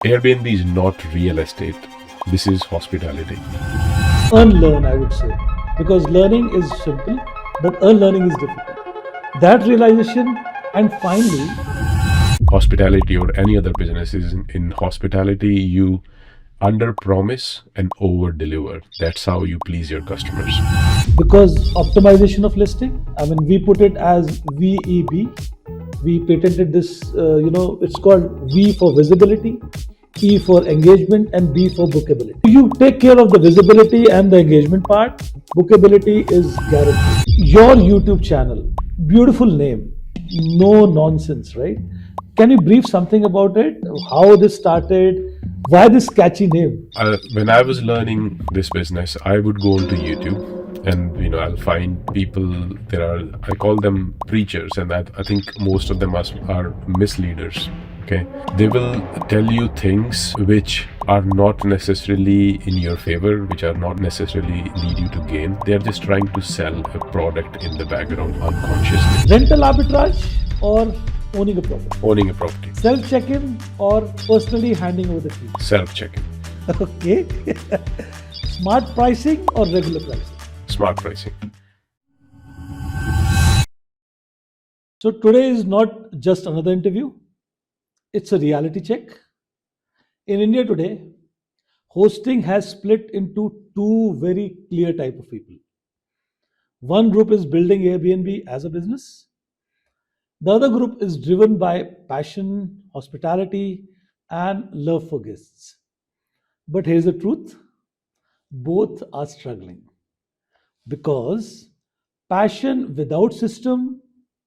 Airbnb is not real estate. This is hospitality. Unlearn, I would say, because learning is simple, but unlearning is difficult. That realization, and finally, Hospitality or any other business is in hospitality, you under promise and over deliver. That's how you please your customers. because optimization of listing, I mean, we put it as VEB. We patented this, it's called V for visibility, E for engagement, and B for bookability. You take care of the visibility and the engagement part, bookability is guaranteed. Your YouTube channel, beautiful name, no nonsense, right? Can you brief something about it? How this started? Why this catchy name? When I was learning this business, I would go onto YouTube and I'll find people. There are, I call them preachers, and I think most of them are misleaders. Okay, they will tell you things which are not necessarily in your favor, which are not necessarily lead you to gain. They are just trying to sell a product in the background unconsciously. Rental arbitrage or owning a property? Owning a property, Self check in or personally handing over the keys? self-checking, Okay. Smart pricing or regular pricing? smart pricing. So today is not just another interview, it's a reality check. In India today, hosting has split into two very clear type of people. One group is building Airbnb as a business. The other group is driven by passion, hospitality, and love for guests. But here's the truth, both are struggling because passion without system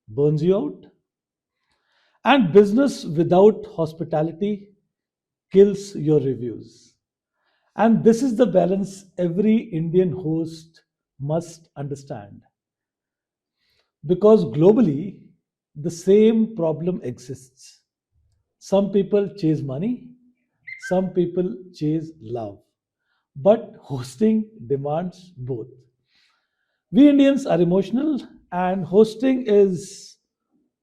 burns you out, and business without hospitality kills your reviews. And this is the balance every Indian host must understand. Because globally, the same problem exists. Some people chase money, some people chase love. But hosting demands both. We Indians are emotional, and hosting is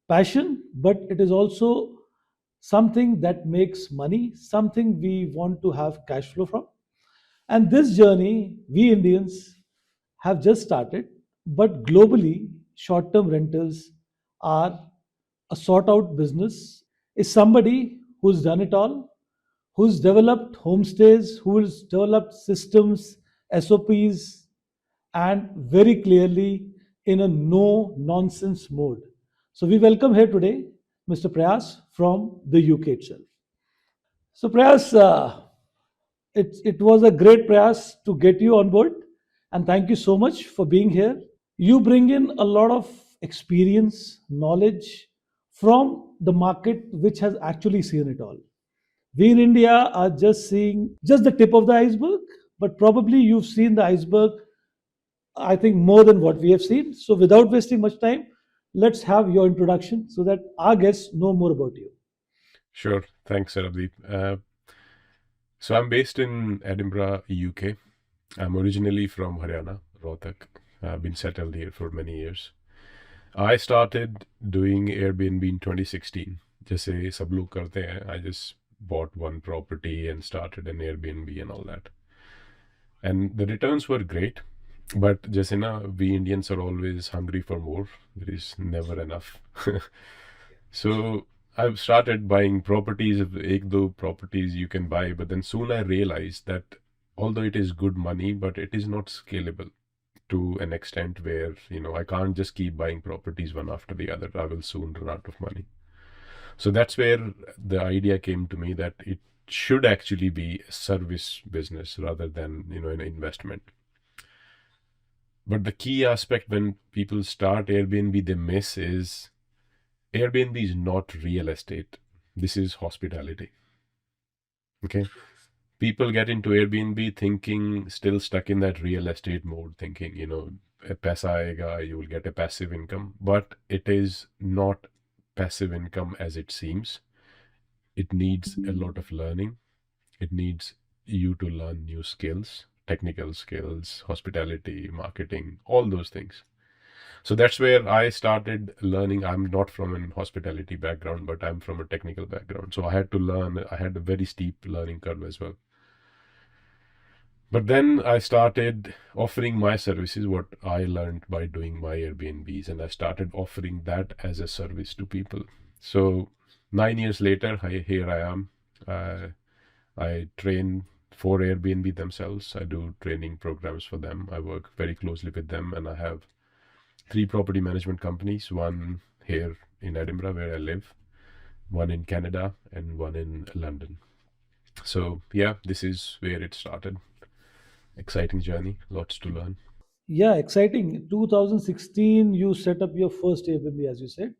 passion, but it is also something that makes money, something we want to have cash flow from. And this journey, we Indians have just started, but globally, short term rentals are a sought out business. Is somebody who's done it all, who's developed homestays, who's developed systems, SOPs, and very clearly in a no nonsense mode. So we welcome here today Mr. Priyas from the UK itself. So Priyas, it was a great Priyas to get you on board, and thank you so much for being here. You bring in a lot of experience, knowledge from the market which has actually seen it all. We in India are just seeing just the tip of the iceberg, but probably you've seen the iceberg, I think, more than what we have seen. So without wasting much time, let's have your introduction so that our guests know more about you. Sure. Thanks, Sarabdeep. So I'm based in Edinburgh, UK. I'm originally from Haryana, Rohtak. I've been settled here for many years. I started doing Airbnb in 2016. जैसे सब लोग करते हैं, I just bought one property and started an Airbnb and all that. And the returns were great. But जैसे ना, we Indians are always hungry for more. There is never enough. So I've started buying properties. Ek do properties you can buy, but then soon I realized that although it is good money, but it is not scalable to an extent where I can't just keep buying properties one after the other. I will soon run out of money. So that's where the idea came to me that it should actually be a service business rather than an investment. But the key aspect when people start Airbnb they miss is Airbnb is not real estate. This is hospitality. Okay. People get into Airbnb thinking, still stuck in that real estate mode, thinking, paisa aega, you will get a passive income. But it is not passive income as it seems. It needs a lot of learning. It needs you to learn new skills, technical skills, hospitality, marketing, all those things. So that's where I started learning. I'm not from an hospitality background, but I'm from a technical background. So I had to learn, I had a very steep learning curve as well. But then I started offering my services, what I learned by doing my Airbnbs, and I started offering that as a service to people. So 9 years later, here I am. Uh, I train for Airbnb themselves. I do training programs for them. I work very closely with them, and I have three property management companies, one here in Edinburgh, where I live, one in Canada, and one in London. So, yeah, this is where it started. Exciting journey, lots to learn. Yeah, exciting. 2016, you set up your first Airbnb, as you said.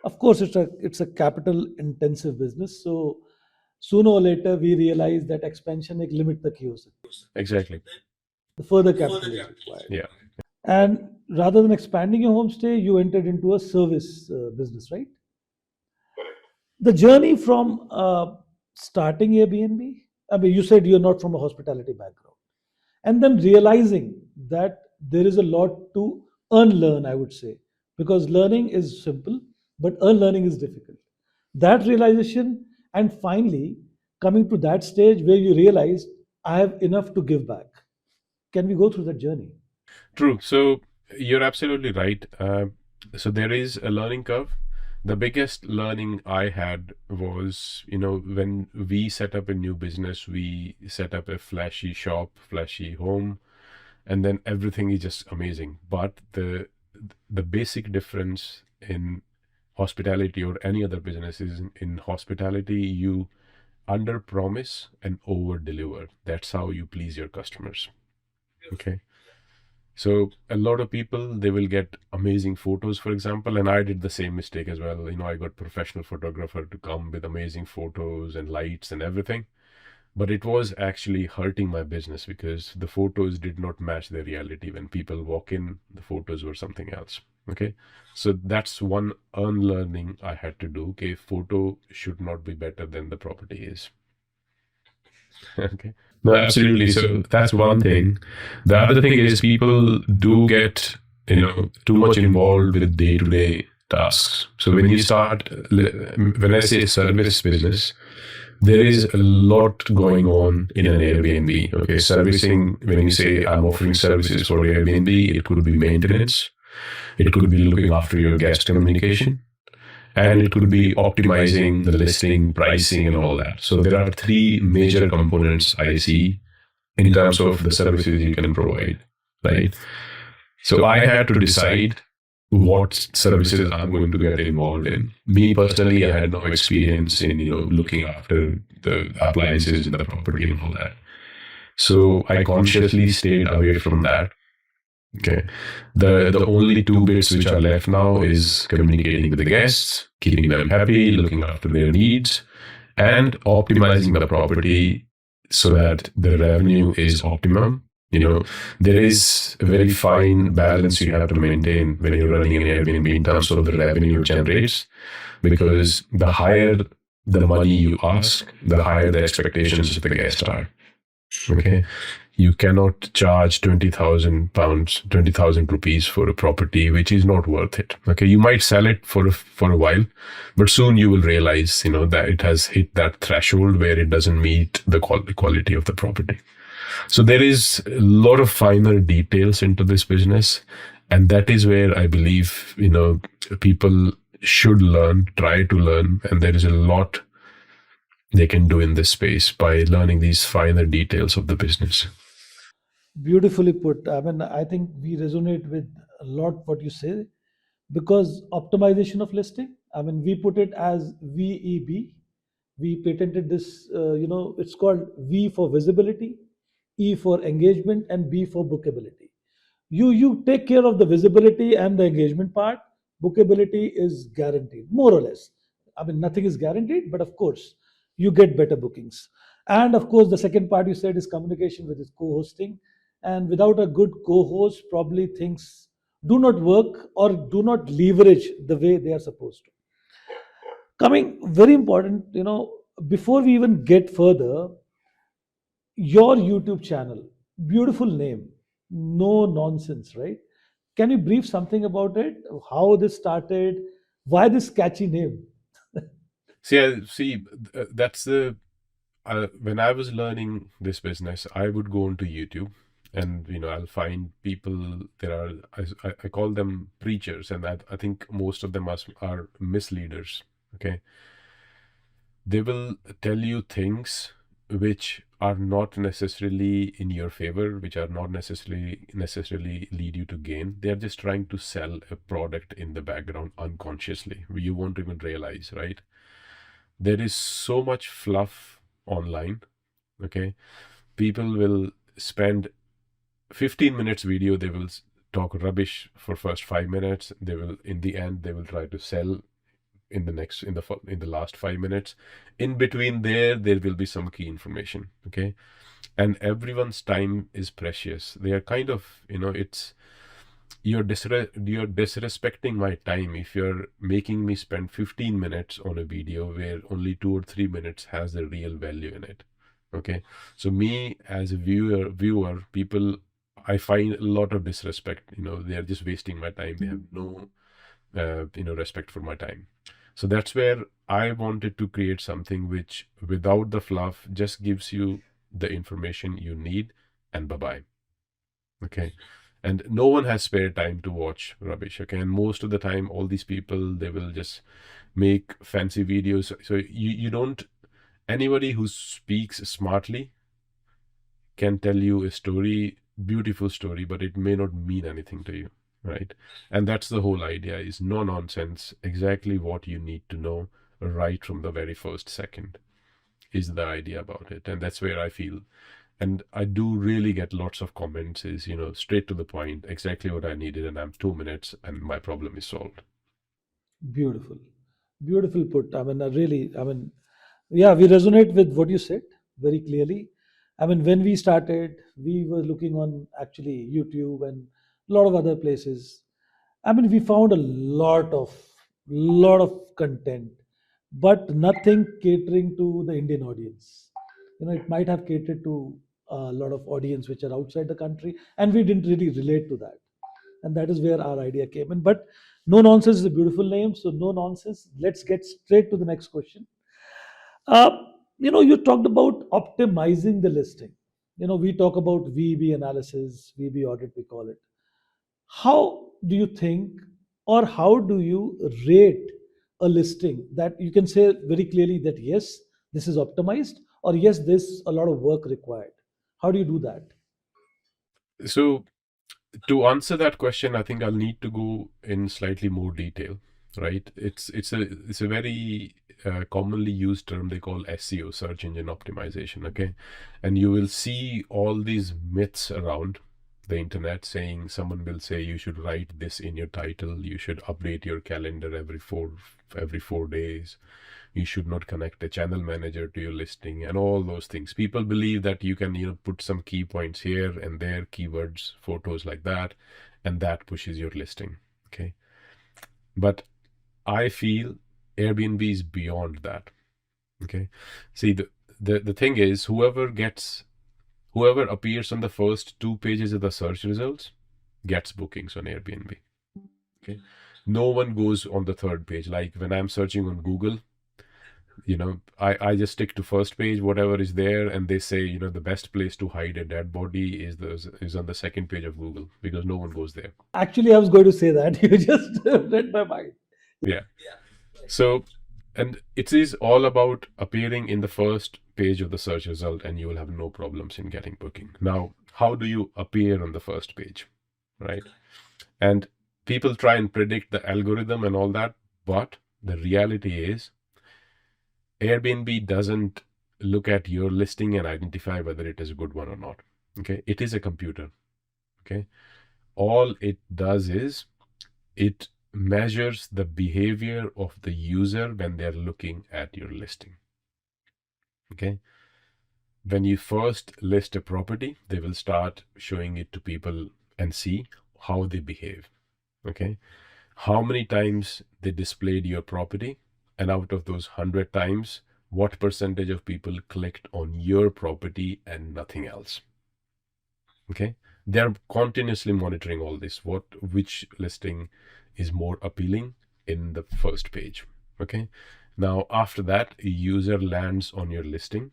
Of course, it's a capital intensive business. So sooner or later, we realize that expansion एक limit तक ही हो सकती Exactly. है. The further capital is required. Yeah. And rather than expanding your homestay, you entered into a service business, right? The journey from starting Airbnb, I mean, you said you're not from a hospitality background, and then realizing that there is a lot to unlearn, I would say, because learning is simple, but unlearning is difficult. That realization, and finally coming to that stage where you realize I have enough to give back. Can we go through that journey? True. So you're absolutely right. So there is a learning curve. The biggest learning I had was, when we set up a new business, we set up a flashy shop, flashy home, and then everything is just amazing. But the basic difference in hospitality or any other business is in hospitality, you under promise and over deliver. That's how you please your customers. Okay. So a lot of people, they will get amazing photos, for example, and I did the same mistake as well. I got professional photographer to come with amazing photos and lights and everything, but it was actually hurting my business because the photos did not match the reality. When people walk in, the photos were something else. Okay, so that's one unlearning I had to do. Okay, photo should not be better than the property is. Okay. No, absolutely. So that's one thing. The other thing is people do get, too much involved with day-to-day tasks. So when you start, when I say service business, there is a lot going on in an Airbnb. Okay, servicing, when you say I'm offering services for Airbnb, it could be maintenance, it could be looking after your guest communication, and it could be optimizing the listing, pricing, and all that. So there are three major components I see in terms of the services you can provide, right? So I had to decide what services I'm going to get involved in. Me personally, I had no experience in looking after the appliances in the property and all that. So I consciously stayed away from that. Okay. The only two bits which are left now is communicating with the guests, keeping them happy, looking after their needs, and optimizing the property so that the revenue is optimum. There is a very fine balance you have to maintain when you're running an Airbnb in terms of the revenue it generates, because the higher the money you ask, the higher the expectations of the guest are. Okay. You cannot charge £20,000, 20,000 rupees for a property which is not worth it. Okay. You might sell it for a while, but soon you will realize, that it has hit that threshold where it doesn't meet the quality of the property. So there is a lot of finer details into this business. And that is where I believe, people should learn, try to learn. And there is a lot they can do in this space by learning these finer details of the business. Beautifully put. I mean, I think we resonate with a lot what you say because optimization of listing. I mean, we put it as VEB. We patented this. It's called V for visibility, E for engagement, and B for bookability. You take care of the visibility and the engagement part. Bookability is guaranteed, more or less. I mean, nothing is guaranteed, but of course, you get better bookings. And of course, the second part you said is communication with his co-hosting. And without a good co-host, probably things do not work or do not leverage the way they are supposed to. Coming very important, before we even get further, your YouTube channel, beautiful name, no nonsense, right? Can you brief something about it? How this started? Why this catchy name? That's the when I was learning this business, I would go onto YouTube, and I'll find people. There are I call them preachers, and I think most of them are misleaders. Okay, they will tell you things which are not necessarily in your favor, which are not necessarily lead you to gain. They are just trying to sell a product in the background unconsciously. You won't even realize, right? There is so much fluff online. Okay, people will spend 15 minutes video, they will talk rubbish for first 5 minutes. They will, in the end, they will try to sell in the last 5 minutes. In between there will be some key information. Okay, and everyone's time is precious. They are kind of, it's you're disrespecting my time if you're making me spend 15 minutes on a video where only 2 or 3 minutes has the real value in it. Okay, so me as a viewer, people, I find a lot of disrespect. They are just wasting my time. They have no respect for my time. So that's where I wanted to create something which, without the fluff, just gives you the information you need, and bye bye. Okay, and no one has spare time to watch rubbish. Okay, and most of the time, all these people, they will just make fancy videos. So you don't, anybody who speaks smartly can tell you a story, beautiful story, but it may not mean anything to you, right? And that's the whole idea, is no nonsense, exactly what you need to know right from the very first second is the idea about it. And that's where I feel, and I do really get lots of comments, is straight to the point, exactly what I needed, and I'm 2 minutes and my problem is solved. Beautiful, beautiful put. I mean, really, I mean, yeah, we resonate with what you said very clearly. I mean, when we started, we were looking on actually YouTube and a lot of other places. I mean, we found a lot of content, but nothing catering to the Indian audience. It might have catered to a lot of audience which are outside the country, and we didn't really relate to that. And that is where our idea came in. But no nonsense is a beautiful name, so no nonsense. Let's get straight to the next question. uh, you talked about optimizing the listing. We talk about VEB analysis, VEB audit, we call it. How do you think, or how do you rate a listing that you can say very clearly that yes, this is optimized, or yes, there's a lot of work required? How do you do that? So to answer that question, I think I'll need to go in slightly more detail, right? It's a very commonly used term they call SEO, search engine optimization. Okay, and you will see all these myths around the internet, saying, someone will say you should write this in your title, you should update your calendar every 4 days, you should not connect a channel manager to your listing, and all those things. People believe that you can put some key points here and there, keywords, photos like that, and that pushes your listing. Okay, but I feel Airbnb is beyond that. Okay, see, the thing is, whoever appears on the first 2 pages of the search results gets bookings on Airbnb. Okay, no one goes on the third page. Like when I'm searching on Google, I just stick to first page, whatever is there, and they say, the best place to hide a dead body is on the second page of Google, because no one goes there. Actually, I was going to say that. You just read my mind. Yeah. So, and it is all about appearing in the first page of the search result, and you will have no problems in getting booking. Now, how do you appear on the first page, right? And people try and predict the algorithm and all that, but the reality is Airbnb doesn't look at your listing and identify whether it is a good one or not. Okay, it is a computer. Okay, all it does is it measures the behavior of the user when they're looking at your listing. Okay, when you first list a property, they will start showing it to people and see how they behave. Okay, how many times they displayed your property, and out of those 100 times, what percentage of people clicked on your property and nothing else. Okay, They're continuously monitoring all this, which listing is more appealing in the first page. Okay. Now, after that, a user lands on your listing.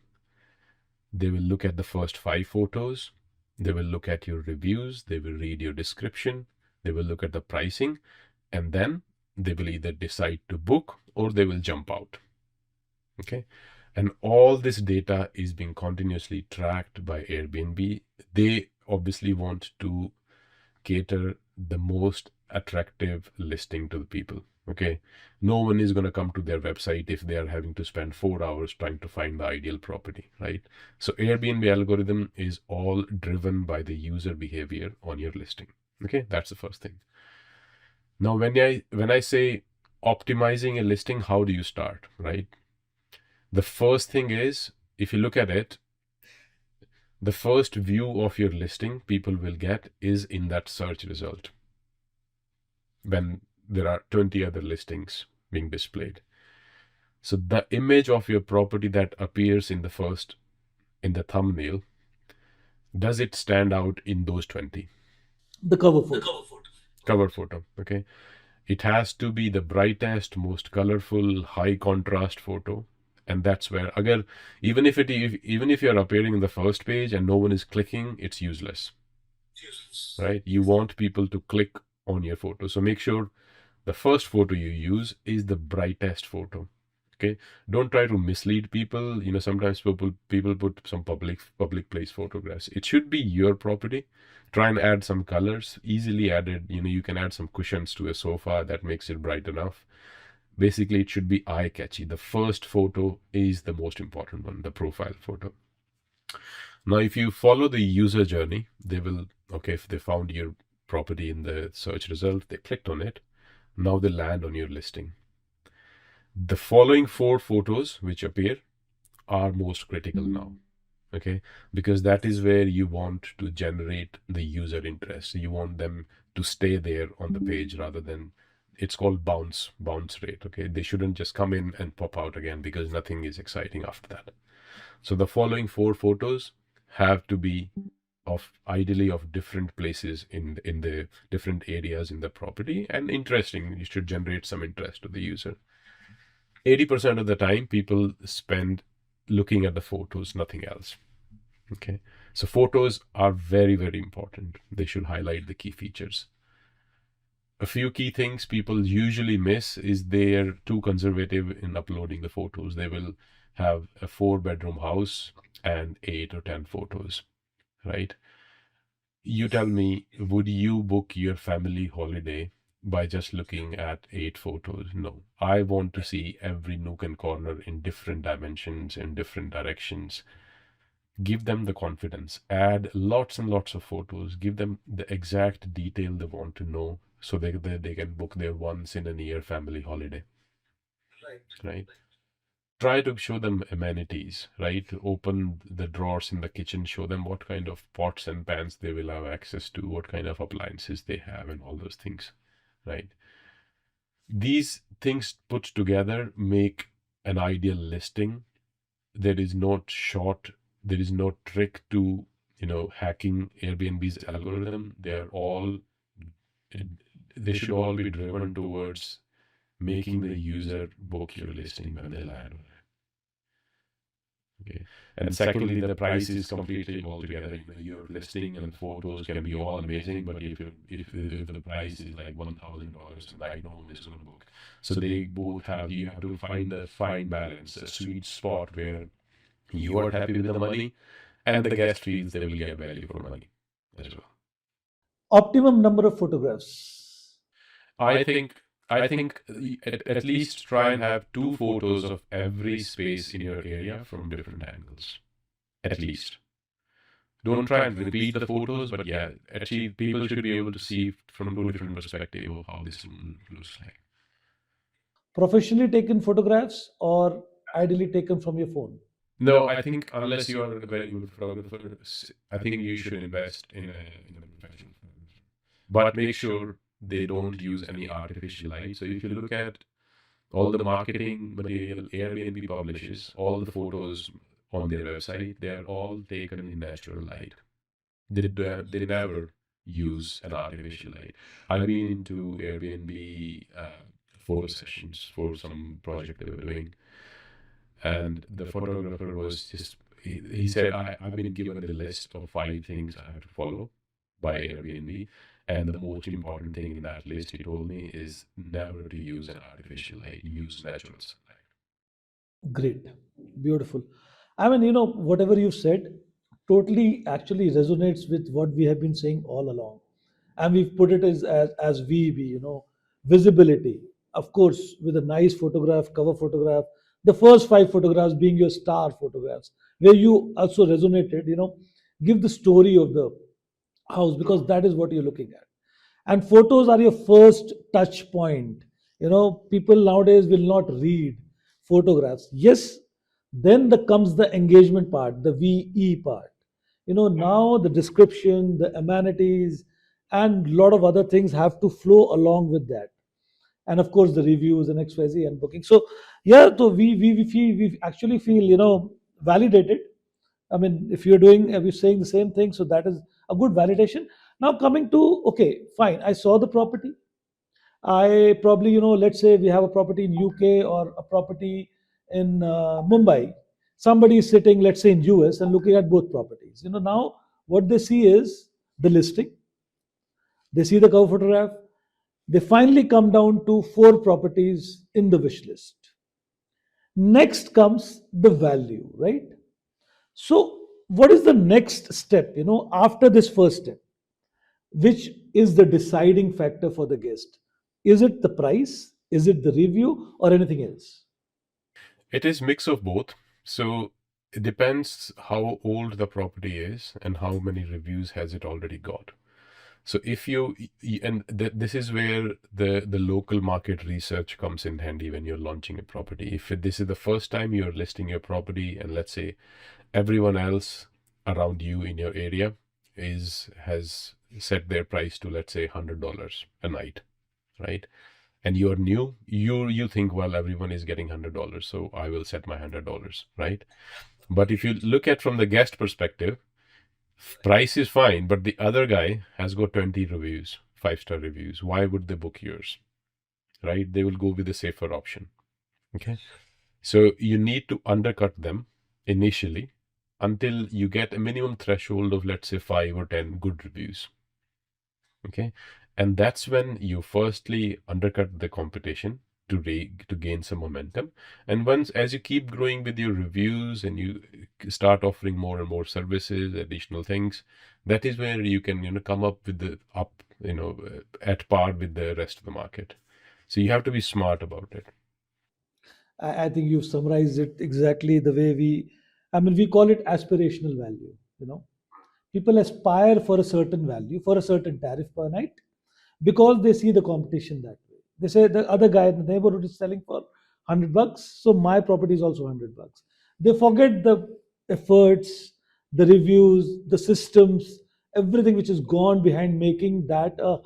They will look at the first 5 photos. They will look at your reviews. They will read your description. They will look at the pricing. And then they will either decide to book or they will jump out. Okay. And all this data is being continuously tracked by Airbnb. They obviously want to cater the most attractive listing to the people. Okay. No one is going to come to their website if they are having to spend 4 hours trying to find the ideal property, right? So Airbnb algorithm is all driven by the user behavior on your listing. Okay. That's the first thing. Now, when I say optimizing a listing, how do you start, right? The first thing is, if you look at it, the first view of your listing people will get is in that search result when there are 20 other listings being displayed. So the image of your property that appears in the thumbnail, does it stand out in those 20? The cover photo. Cover photo, okay? It has to be the brightest, most colorful, high contrast photo. And that's where, again, even if you're appearing in the first page and no one is clicking, it's useless, right? You want people to click on your photo. So make sure the first photo you use is the brightest photo. Okay. Don't try to mislead people. Sometimes people put some public place photographs. It should be your property. Try and add some colors, easily added. You can add some cushions to a sofa that makes it bright enough. Basically, it should be eye catchy. The first photo is the most important one, the profile photo. Now, if you follow the user journey, if they found your property in the search result, they clicked on it. Now they land on your listing. The following 4 photos which appear are most critical now. Okay, because that is where you want to generate the user interest. You want them to stay there on the page rather than, it's called bounce rate. Okay, they shouldn't just come in and pop out again because nothing is exciting after that. So the following 4 photos have to be ideally of different places in the different areas in the property and interesting. You should generate some interest to the user. 80% of the time people spend looking at the photos, nothing else. Okay. So photos are very, very important. They should highlight the key features. A few key things people usually miss is they're too conservative in uploading the photos. They will have a 4-bedroom house and 8 or 10 photos, right? You tell me, would you book your family holiday by just looking at 8 photos? No. I want to see every nook and corner in different dimensions, in different directions. Give them the confidence. Add lots and lots of photos. Give them the exact detail they want to know so they can book their once in a year family holiday. Right? Try to show them amenities, right? Open the drawers in the kitchen, show them what kind of pots and pans they will have access to, what kind of appliances they have, and all those things, right? These things put together make an ideal listing. There is no trick to, hacking Airbnb's algorithm. They should all be driven towards making the user book your listing when they land. Okay. And secondly, the price is completely altogether. Your listing and photos can be all amazing, but if the price is like $1,000, like no one is going to book. So they both you have to find a fine balance, a sweet spot where you are happy with the money and the guest feels they will get value for money as well. Optimum number of photographs. I think at least try and have 2 photos of every space in your area from different angles. At least. Don't try and repeat the photos, but yeah, actually people should be able to see from 2 different perspectives of how this looks like. Professionally taken photographs or ideally taken from your phone? No, I think unless you are a very good photographer, I think you should invest in a professional photographer. But make sure they don't use any artificial light. So if you look at all the marketing material Airbnb publishes, all the photos on their website, they are all taken in natural light. They never use an artificial light. I've been into Airbnb photo sessions for some project they were doing, and the photographer was just he said, I've been given the list of 5 things I have to follow by Airbnb, and the most important thing in that list, he told me, is never to use an artificial light, use natural sunlight. Great, beautiful. I mean, whatever you said totally actually resonates with what we have been saying all along. And we've put it as VEB, visibility. Of course, with a nice photograph, cover photograph, the first five photographs being your star photographs, where you also resonated, give the story of the house because that is what you're looking at. And photos are your first touch point. People nowadays will not read photographs. Yes, then comes the engagement part, the VE part. Now the description, the amenities, and a lot of other things have to flow along with that. And of course the reviews and XYZ and booking. So yeah, so we actually feel validated. I mean, if you're doing, if you're saying the same thing, so that is a good validation. Now coming to, okay, fine, I saw the property. I probably, let's say we have a property in UK or a property in Mumbai. Somebody is sitting, let's say in US, and looking at both properties. Now what they see is the listing. They see the cover photograph. They finally come down to four properties in the wish list. Next comes the value, right? So, what is the next step, after this first step, which is the deciding factor for the guest? Is it the price? Is it the review or anything else? It is mix of both. So it depends how old the property is and how many reviews has it already got. So if this is where the local market research comes in handy when you're launching a property. If this is the first time you're listing your property, and let's say everyone else around you in your area has set their price to, let's say, $100 a night, right? And you're new, you think, well, everyone is getting $100, so I will set my $100, right? But if you look at from the guest perspective, price is fine, but the other guy has got 20 reviews, 5-star reviews. Why would they book yours? Right? They will go with the safer option. Okay. So you need to undercut them initially until you get a minimum threshold of, let's say, 5 or 10 good reviews. Okay. And that's when you firstly undercut the competition to gain some momentum. And once, as you keep growing with your reviews and you start offering more and more services, additional things, that is where you can, come up with at par with the rest of the market. So you have to be smart about it. I think you've summarized it exactly the way I mean, we call it aspirational value. People aspire for a certain value, for a certain tariff per night, because they see the competition that way. They say the other guy in the neighborhood is selling for $100, so my property is also $100. They forget the efforts, the reviews, the systems, everything which is gone behind making that a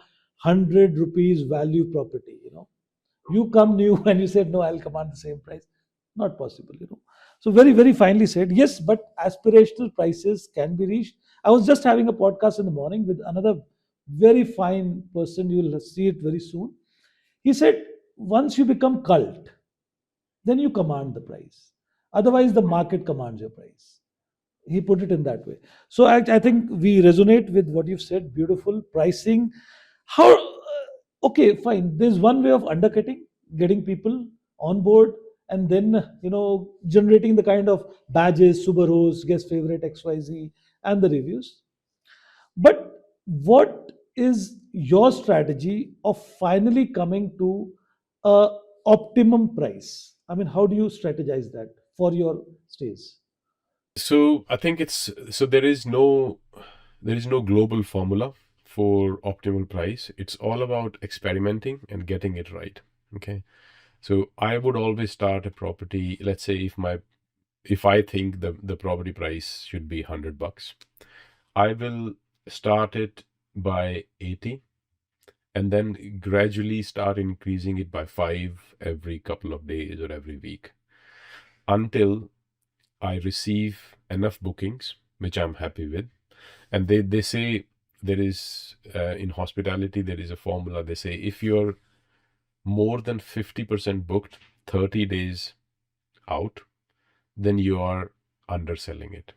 ₹100 value property. You come new and you said, no, I'll command the same price. Not possible. So very, very finely said. Yes, but aspirational prices can be reached. I was just having a podcast in the morning with another very fine person. You will see it very soon. He said, once you become cult, then you command the price. Otherwise, the market commands your price. He put it in that way. So I think we resonate with what you've said. Beautiful pricing. How? Okay, fine. There's one way of undercutting, getting people on board, and then generating the kind of badges, Subarus, guest favorite XYZ, and the reviews. But what is your strategy of finally coming to a optimum price? I mean, how do you strategize that for your stays? So I think there is no global formula for optimal price. It's all about experimenting and getting it right. Okay. So I would always start a property. Let's say if I think the property price should be $100, I will start it by 80 and then gradually start increasing it by 5 every couple of days or every week until I receive enough bookings, which I'm happy with. And they say there is in hospitality there is a formula. They say if you're more than 50% booked 30 days out, then you are underselling it.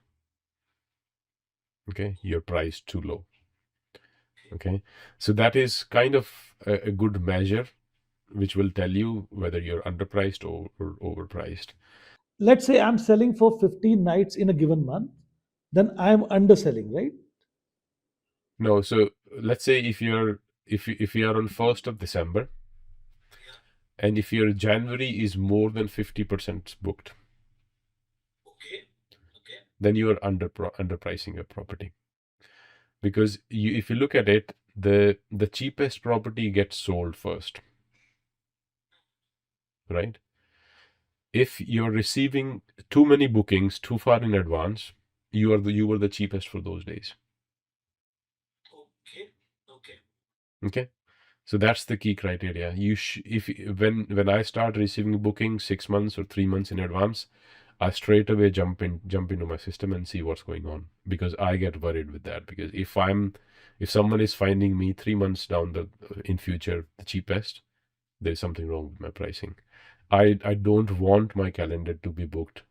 Okay, you're priced too low. Okay, so that is kind of a good measure which will tell you whether you're underpriced or overpriced. Let's say I'm selling for 15 nights in a given month, then I'm underselling, right? No, so let's say if you are on 1st of December, and if your January is more than 50% booked, then you are underpricing your property. Because if you look at it, the cheapest property gets sold first, right? If you're receiving too many bookings too far in advance, you were the cheapest for those days. Okay. So that's the key criteria. If when I start receiving bookings 6 months or 3 months in advance, I straight away jump into my system and see what's going on, because I get worried with that. Because if someone is finding me 3 months down the in future the cheapest, there's something wrong with my pricing. I don't want my calendar to be booked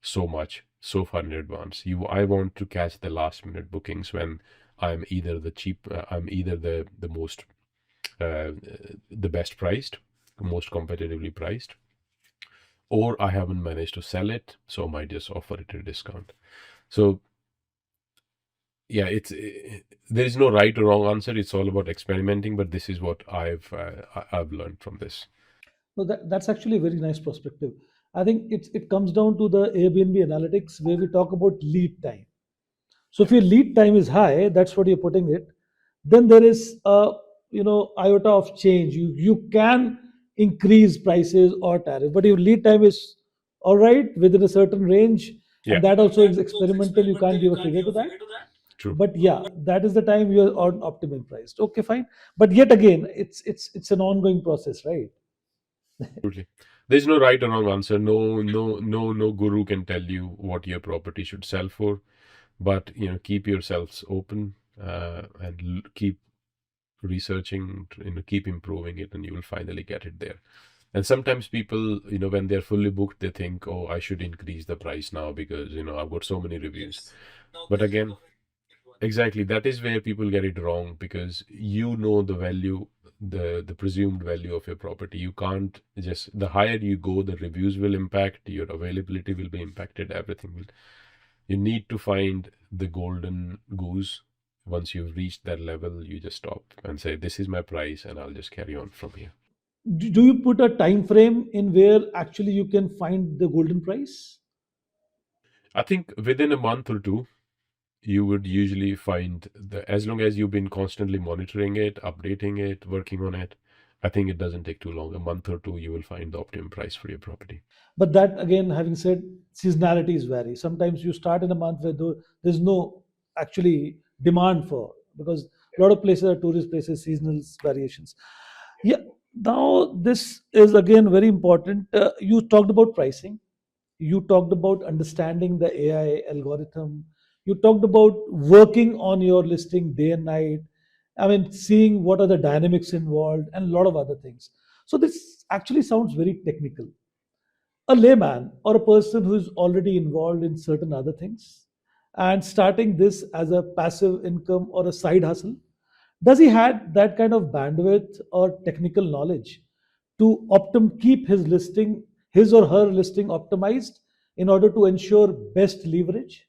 so far in advance. I want to catch the last minute bookings when I'm either the most the best priced, most competitively priced, or I haven't managed to sell it, so I might just offer it at a discount. So yeah, there is no right or wrong answer. It's all about experimenting. But this is what I've learned from this. So that's actually a very nice perspective. I think it comes down to the Airbnb analytics where we talk about lead time. So if your lead time is high, that's what you're putting it, then there is a iota of change. You can increase prices or tariff, but if lead time is all right within a certain range, Yeah, and that also is experimental, you can't give a figure to that. true. But yeah, that is the time you're on optimum priced. Okay, fine. But yet again, it's an ongoing process, right? Absolutely. There's no right or wrong answer. No guru can tell you what your property should sell for. But keep yourselves open, and keep researching, keep improving it, and you will finally get it there. And sometimes people, when they're fully booked, they think, oh, I should increase the price now because I've got so many reviews. But again, exactly, that is where people get it wrong, because the value, the presumed value of your property. You can't just, the higher you go, the reviews will impact, your availability will be impacted, everything will. You need to find the golden goose. Once you've reached that level, you just stop and say, this is my price, and I'll just carry on from here. Do you put a time frame in where actually you can find the golden price? I think within a month or two, you would usually find as long as you've been constantly monitoring it, updating it, working on it, I think it doesn't take too long. A month or two, you will find the optimum price for your property. But that again, having said, seasonalities vary. Sometimes you start in a month where there's no actually demand for, because a lot of places are tourist places, seasonal variations. Yeah. Now this is again very important. You talked about pricing. You talked about understanding the AI algorithm. You talked about working on your listing day and night. I mean, seeing what are the dynamics involved and a lot of other things. So this actually sounds very technical. A layman or a person who is already involved in certain other things and starting this as a passive income or a side hustle, does he had that kind of bandwidth or technical knowledge to keep his or her listing optimized in order to ensure best leverage?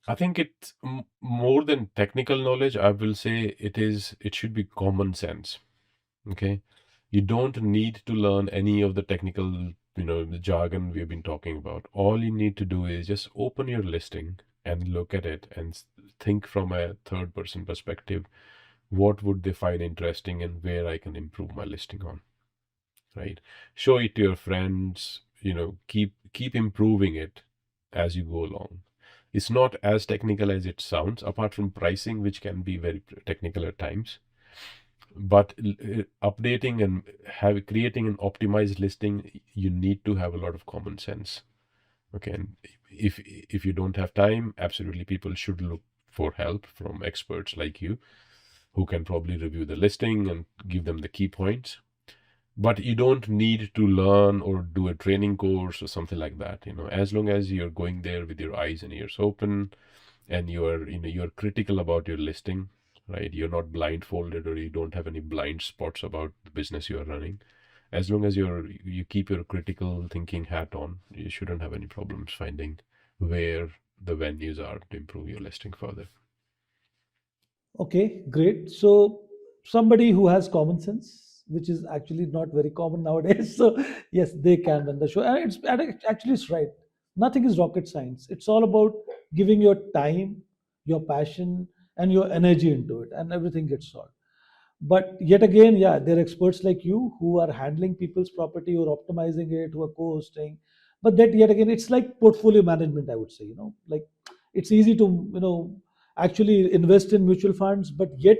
I think it's more than technical knowledge. I will say it should be common sense. Okay. You don't need to learn any of the technical, the jargon we've been talking about. All you need to do is just open your listing and look at it and think from a third person perspective. What would they find interesting and where I can improve my listing on, right? Show it to your friends, keep improving it as you go along. It's not as technical as it sounds, apart from pricing, which can be very technical at times. But updating and creating an optimized listing, you need to have a lot of common sense. Okay, and if you don't have time, absolutely, people should look for help from experts like you who can probably review the listing and give them the key points. But you don't need to learn or do a training course or something like that. As long as you're going there with your eyes and ears open, and you're critical about your listing, right? You're not blindfolded, or you don't have any blind spots about the business you are running. As long as you keep your critical thinking hat on, you shouldn't have any problems finding where the venues are to improve your listing further. Okay, great. So somebody who has common sense, which is actually not very common nowadays. So yes, they can run the show, and actually it's right. Nothing is rocket science. It's all about giving your time, your passion, and your energy into it, and everything gets solved. But yet again, yeah, there are experts like you who are handling people's property or optimizing it, who are co-hosting. But that yet again, it's like portfolio management, I would say. Like it's easy to actually invest in mutual funds, but yet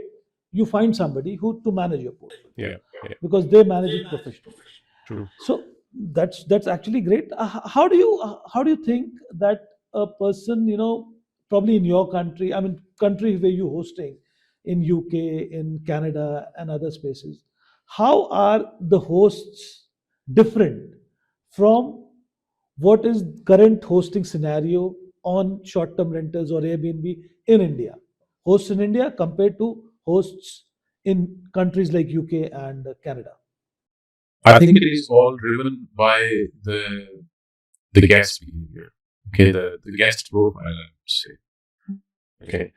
you find somebody who to manage your portfolio Yeah, yeah, because they manage it professionally. true. So that's actually great. How do you think that a person, probably in your country, I mean, country where you hosting, in UK, in Canada, and other spaces, how are the hosts different from what is current hosting scenario on short-term rentals or Airbnb in India? Hosts in India compared to hosts in countries like UK and Canada. I think it is all driven by the guest behavior. Okay, the guest profile, I would say. Okay,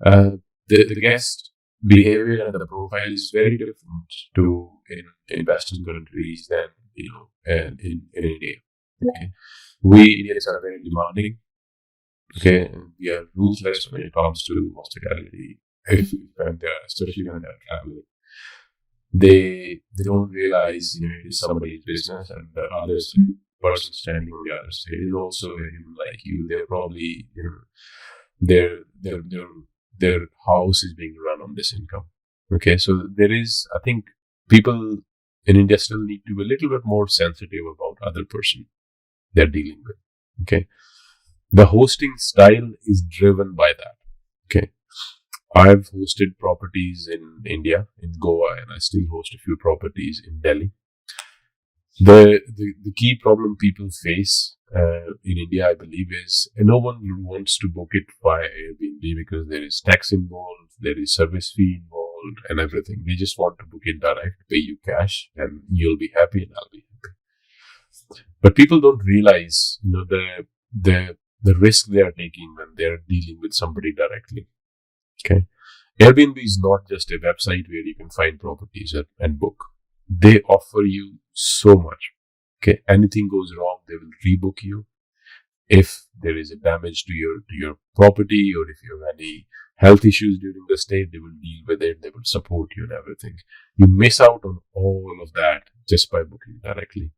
uh, the guest behavior and the profile is very different to in Western countries than in India. Okay, we Indians are very demanding. Okay, we are ruthless when it comes to hospitality. If when they're especially when they're traveling, they don't realize it is somebody's business, and the others person standing on the other side is also a human like you. They're probably their their their their house is being run on this income. Okay, so there is, I think, people in India still need to be a little bit more sensitive about other person they're dealing with. Okay, the hosting style is driven by that. Okay, I've hosted properties in India, in Goa, and I still host a few properties in Delhi. The key problem people face in India, I believe, is no one wants to book it via Airbnb because there is tax involved, there is service fee involved, and everything. They just want to book it direct, pay you cash, and you'll be happy, and I'll be happy. But people don't realize, the risk they are taking when they are dealing with somebody directly. Okay, Airbnb is not just a website where you can find properties and book. They offer you so much. Okay, anything goes wrong, they will rebook you. If there is a damage to your property, or if you have any health issues during the stay, they will deal with it. They will support you and everything. You miss out on all of that just by booking directly.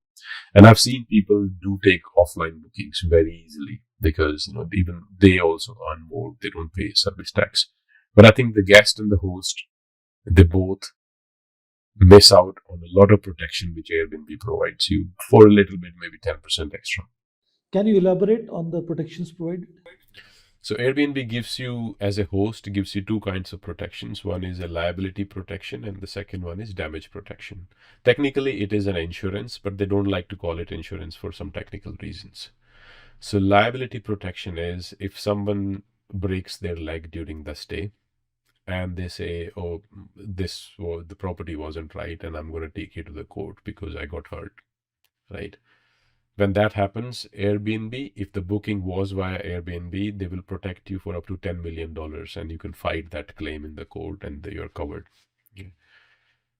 And I've seen people do take offline bookings very easily because even they also earn more. They don't pay service tax. But I think the guest and the host, they both miss out on a lot of protection which Airbnb provides you for a little bit, maybe 10% extra. Can you elaborate on the protections provided? So Airbnb gives you, as a host, gives you two kinds of protections. One is a liability protection, and the second one is damage protection. Technically, it is an insurance, but they don't like to call it insurance for some technical reasons. So liability protection is if someone breaks their leg during the stay, and they say, "Oh, the property wasn't right, and I'm going to take you to the court because I got hurt." Right? When that happens, Airbnb, if the booking was via Airbnb, they will protect you for up to $10 million, and you can fight that claim in the court, and you're covered. Okay.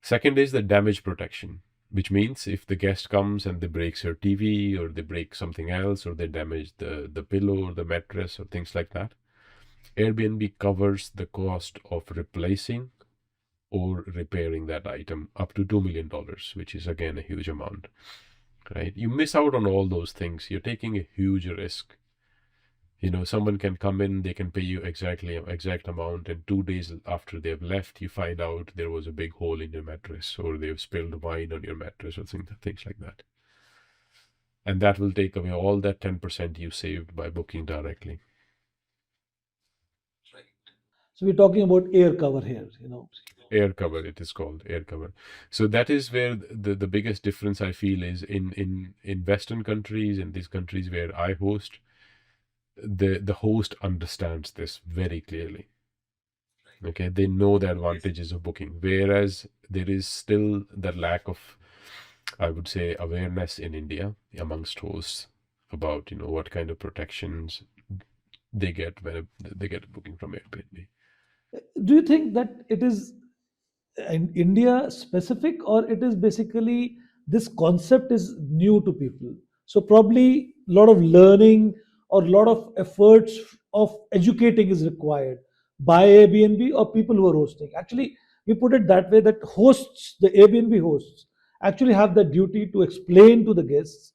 Second is the damage protection, which means if the guest comes and they breaks your TV, or they break something else, or they damage the pillow or the mattress or things like that, Airbnb covers the cost of replacing or repairing that item up to $2 million, which is again a huge amount. Right? You miss out on all those things. You're taking a huge risk. Someone can come in, they can pay you exact amount, and 2 days after they've left, you find out there was a big hole in your mattress, or they've spilled wine on your mattress, or things like that. And that will take away all that 10% you saved by booking directly. So we're talking about air cover here. Air cover, it is called air cover. So that is where the biggest difference I feel is in Western countries, in these countries where I host, the host understands this very clearly. Okay, they know the advantages of booking, whereas there is still the lack of, I would say, awareness in India amongst hosts about what kind of protections they get when they get a booking from Airbnb. Do you think that it is in India specific, or it is basically this concept is new to people? So probably a lot of learning or a lot of efforts of educating is required by Airbnb or people who are hosting. Actually, we put it that way that hosts, the Airbnb hosts, actually have the duty to explain to the guests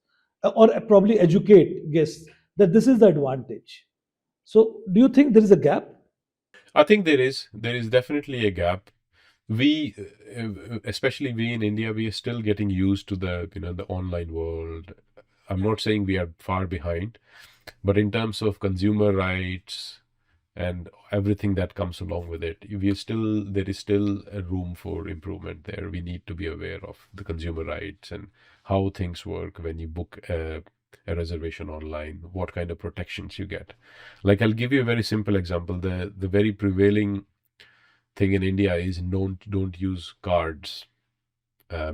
or probably educate guests that this is the advantage. So do you think there is a gap? I think there is definitely a gap. We, especially we in India, we are still getting used to the online world. I'm not saying we are far behind, but in terms of consumer rights and everything that comes along with it, there is still a room for improvement there. We need to be aware of the consumer rights and how things work when you book a reservation online, what kind of protections you get. Like, I'll give you a very simple example. The very prevailing thing in India is don't use cards,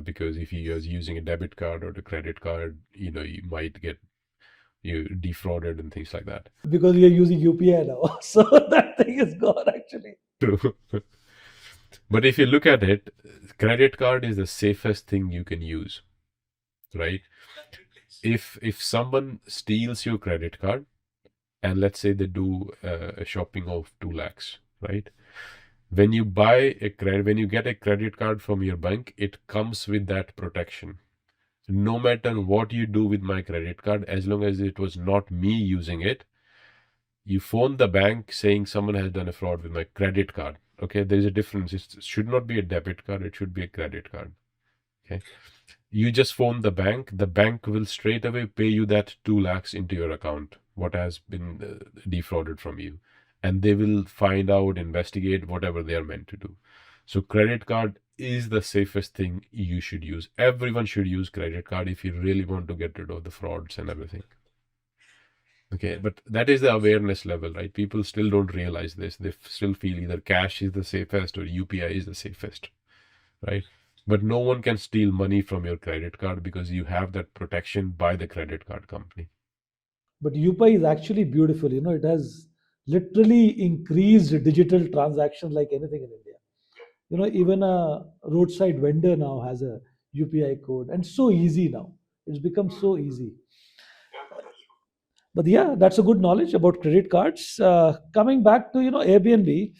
because if you're using a debit card or the credit card, you might get you defrauded and things like that. Because we are using UPI now. So that thing is gone actually. True. But if you look at it, credit card is the safest thing you can use, right? If someone steals your credit card, and let's say they do a shopping of 2 lakhs, right? When you get a credit card from your bank, it comes with that protection. No matter what you do with my credit card, as long as it was not me using it, you phone the bank saying someone has done a fraud with my credit card. Okay, there is a difference. It should not be a debit card, it should be a credit card. Okay. You just phone the bank will straight away pay you that 2 lakhs into your account, what has been defrauded from you. And they will find out, investigate whatever they are meant to do. So credit card is the safest thing you should use. Everyone should use credit card if you really want to get rid of the frauds and everything. Okay, but that is the awareness level, right? People still don't realize this. They still feel either cash is the safest or UPI is the safest, right? But no one can steal money from your credit card because you have that protection by the credit card company. But UPI is actually beautiful. It has literally increased digital transactions like anything in India. Even a roadside vendor now has a UPI code, and so easy now. It's become so easy. But yeah, that's a good knowledge about credit cards. Coming back to Airbnb.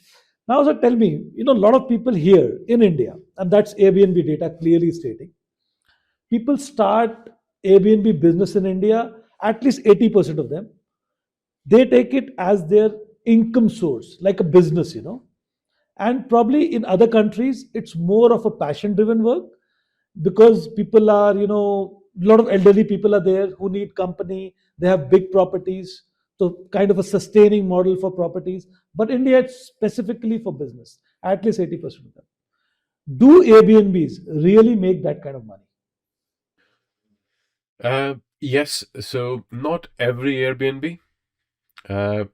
Now, sir, tell me, a lot of people here in India, and that's Airbnb data clearly stating, people start Airbnb business in India. At least 80% of them, they take it as their income source, like a business. And probably in other countries, it's more of a passion-driven work because people are, a lot of elderly people are there who need company. They have big properties, so kind of a sustaining model for properties. But India, it's specifically for business. At least 80% of them. Do Airbnbs really make that kind of money? Yes, so not every Airbnb. Uh,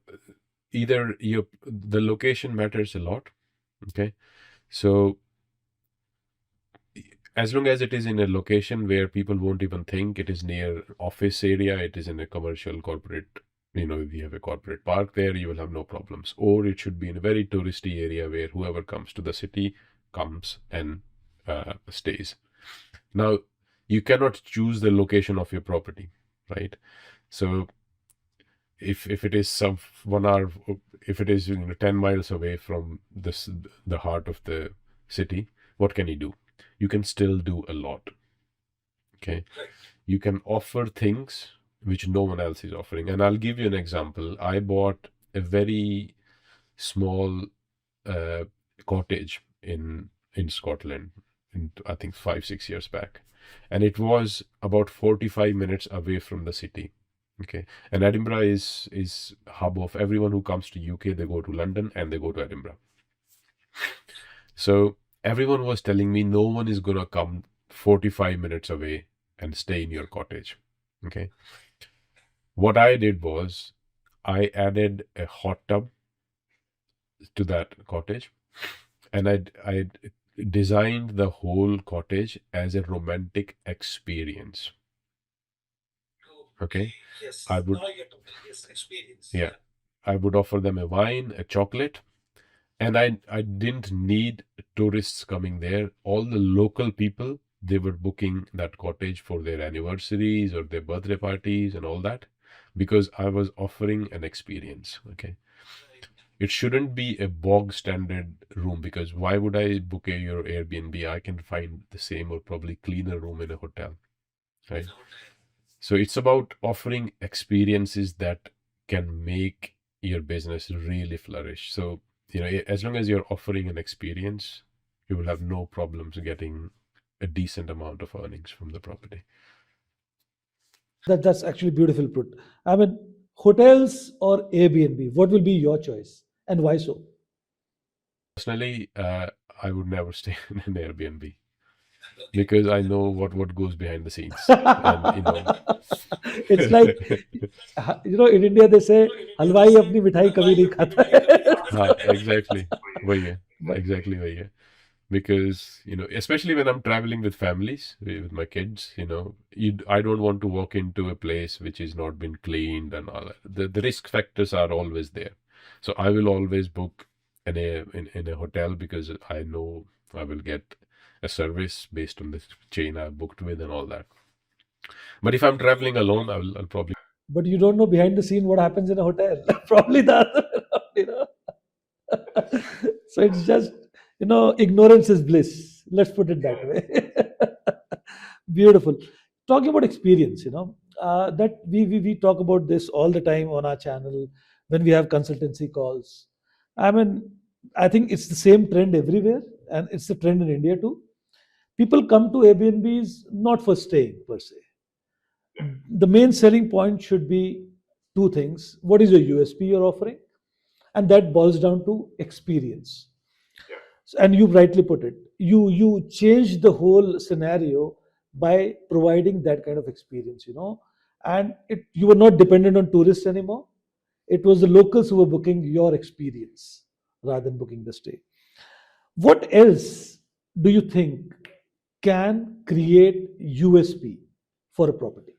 Either the location matters a lot. Okay, so as long as it is in a location where people won't even think it is near office area, it is in a commercial corporate, if you have a corporate park there, you will have no problems. Or it should be in a very touristy area where whoever comes to the city comes and stays. Now, you cannot choose the location of your property, right? So if it is some 1 hour, if it is 10 miles away from the heart of the city, what can you do? You can still do a lot. Okay, you can offer things which no one else is offering, and I'll give you an example. I bought a very small uh, cottage in Scotland, I think 5-6 years back, and it was about 45 minutes away from the city. Okay, and Edinburgh is hub of everyone who comes to UK. They go to London and they go to Edinburgh. So everyone was telling me no one is gonna come 45 minutes away and stay in your cottage. Okay, what I did was I added a hot tub to that cottage, and I designed the whole cottage as a romantic experience. Okay, I would, yeah, I would offer them a wine, a chocolate, and I didn't need tourists coming there. All the local people, they were booking that cottage for their anniversaries or their birthday parties and all that, because I was offering an experience. Okay, it shouldn't be a bog standard room, because why would I book a your Airbnb? I can find the same or probably cleaner room in a hotel, right? So it's about offering experiences that can make your business really flourish. So, as long as you're offering an experience, you will have no problems getting a decent amount of earnings from the property. That's actually beautiful put. I mean, hotels or Airbnb, what will be your choice and why so? Personally, I would never stay in an Airbnb because I know what goes behind the scenes, and It's like, in India they say, हलवाई अपनी मिठाई कभी नहीं खाता है. हाँ, exactly. वही है, But exactly वही है. Because especially when I'm traveling with families, with my kids, I don't want to walk into a place which is not been cleaned and all that. The risk factors are always there, so I will always book in a hotel, because I know I will get a service based on the chain I've booked with and all that. But if I'm traveling alone, I'll probably. but you don't know behind the scene what happens in a hotel. Probably the other way around, So it's just, ignorance is bliss. Let's put it that way. Beautiful. Talking about experience, that we talk about this all the time on our channel when we have consultancy calls. I mean, I think it's the same trend everywhere, and it's the trend in India too. People come to Airbnbs not for staying per se. The main selling point should be two things. What is your USP you're offering? And that boils down to experience. And you rightly put it. You change the whole scenario by providing that kind of experience, and you were not dependent on tourists anymore. It was the locals who were booking your experience rather than booking the stay. What else do you think can create USP for a property?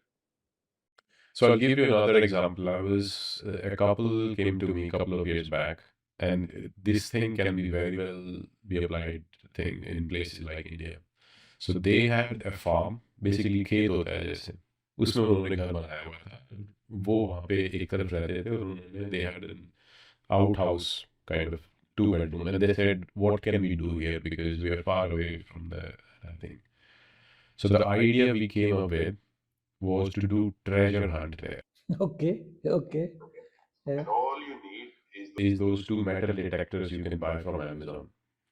So I'll give you another example. A couple came to me a couple of years back, and this thing can be very well be applied thing in places like India. So they had a farm, basically खेत होता है जैसे, उसमें उन्होंने घर बनाया हुआ था. वो वहाँ पे एक तरफ रहते थे और उन्होंने they had an outhouse kind of two bedroom, and they said, what can we do here, because we are far away from the thing. So the idea we came up with was to do treasure hunt there. Okay, okay. Yeah. And all you need is those two metal detectors you can buy from Amazon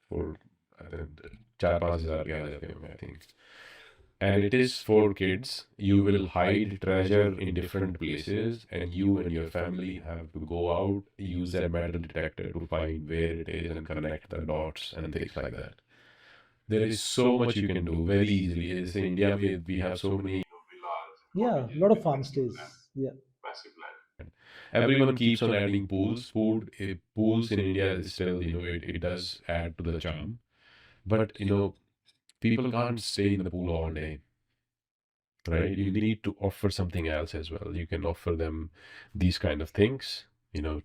for I think 4-5 हज़ार के आ जाते होंगे, I think. And it is for kids. You will hide treasure in different places, and you and your family have to go out, use a metal detector to find where it is and connect the dots and things like that. There is so much you can do very easily. As in India, we have so many villas and Yeah, a cottages lot of with farm massive land, stays. Yeah. massive land. Everyone keeps on adding pools. Pools in India is still, it does add to the charm. But, people can't stay in the pool all day, right? You need to offer something else as well. You can offer them these kind of things,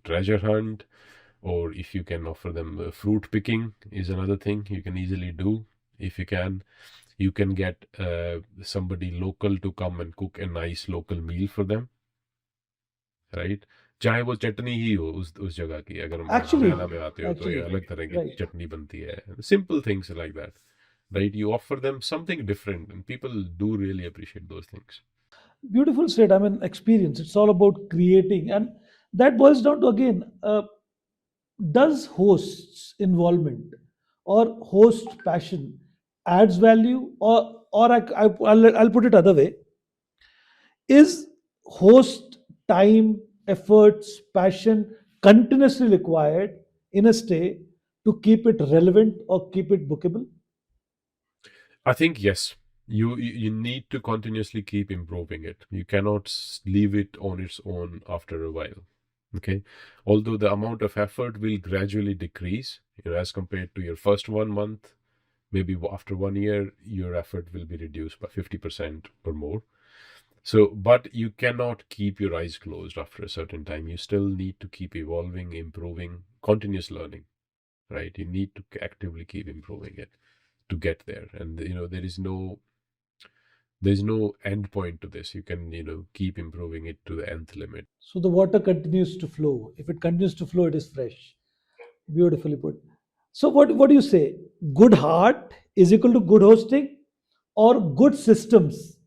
treasure hunt, or if you can offer them fruit picking is another thing you can easily do. If you can get somebody local to come and cook a nice local meal for them, right. चाहे वो चटनी ही हो उस जगह की, अगर Actually, Haryana में आते हो तो ये actually, अलग तरह की right. चटनी बनती है. Simple things like that, right? You offer them something different, and people do really appreciate those things. Beautiful said. I mean, experience. It's all about creating, and that boils down to again, does host's involvement or host passion adds value, or I'll put it other way: is host time, efforts, passion continuously required in a stay to keep it relevant or keep it bookable? I think yes. You need to continuously keep improving it. You cannot leave it on its own after a while. Okay. Although the amount of effort will gradually decrease, as compared to your first 1 month, maybe after 1 year, your effort will be reduced by 50% or more. So, but you cannot keep your eyes closed after a certain time. You still need to keep evolving, improving, continuous learning, right? You need to actively keep improving it to get there. And there's no end point to this. You can, keep improving it to the nth limit. So the water continues to flow. If it continues to flow, it is fresh. Beautifully put. So what do you say? Good heart is equal to good hosting, or good systems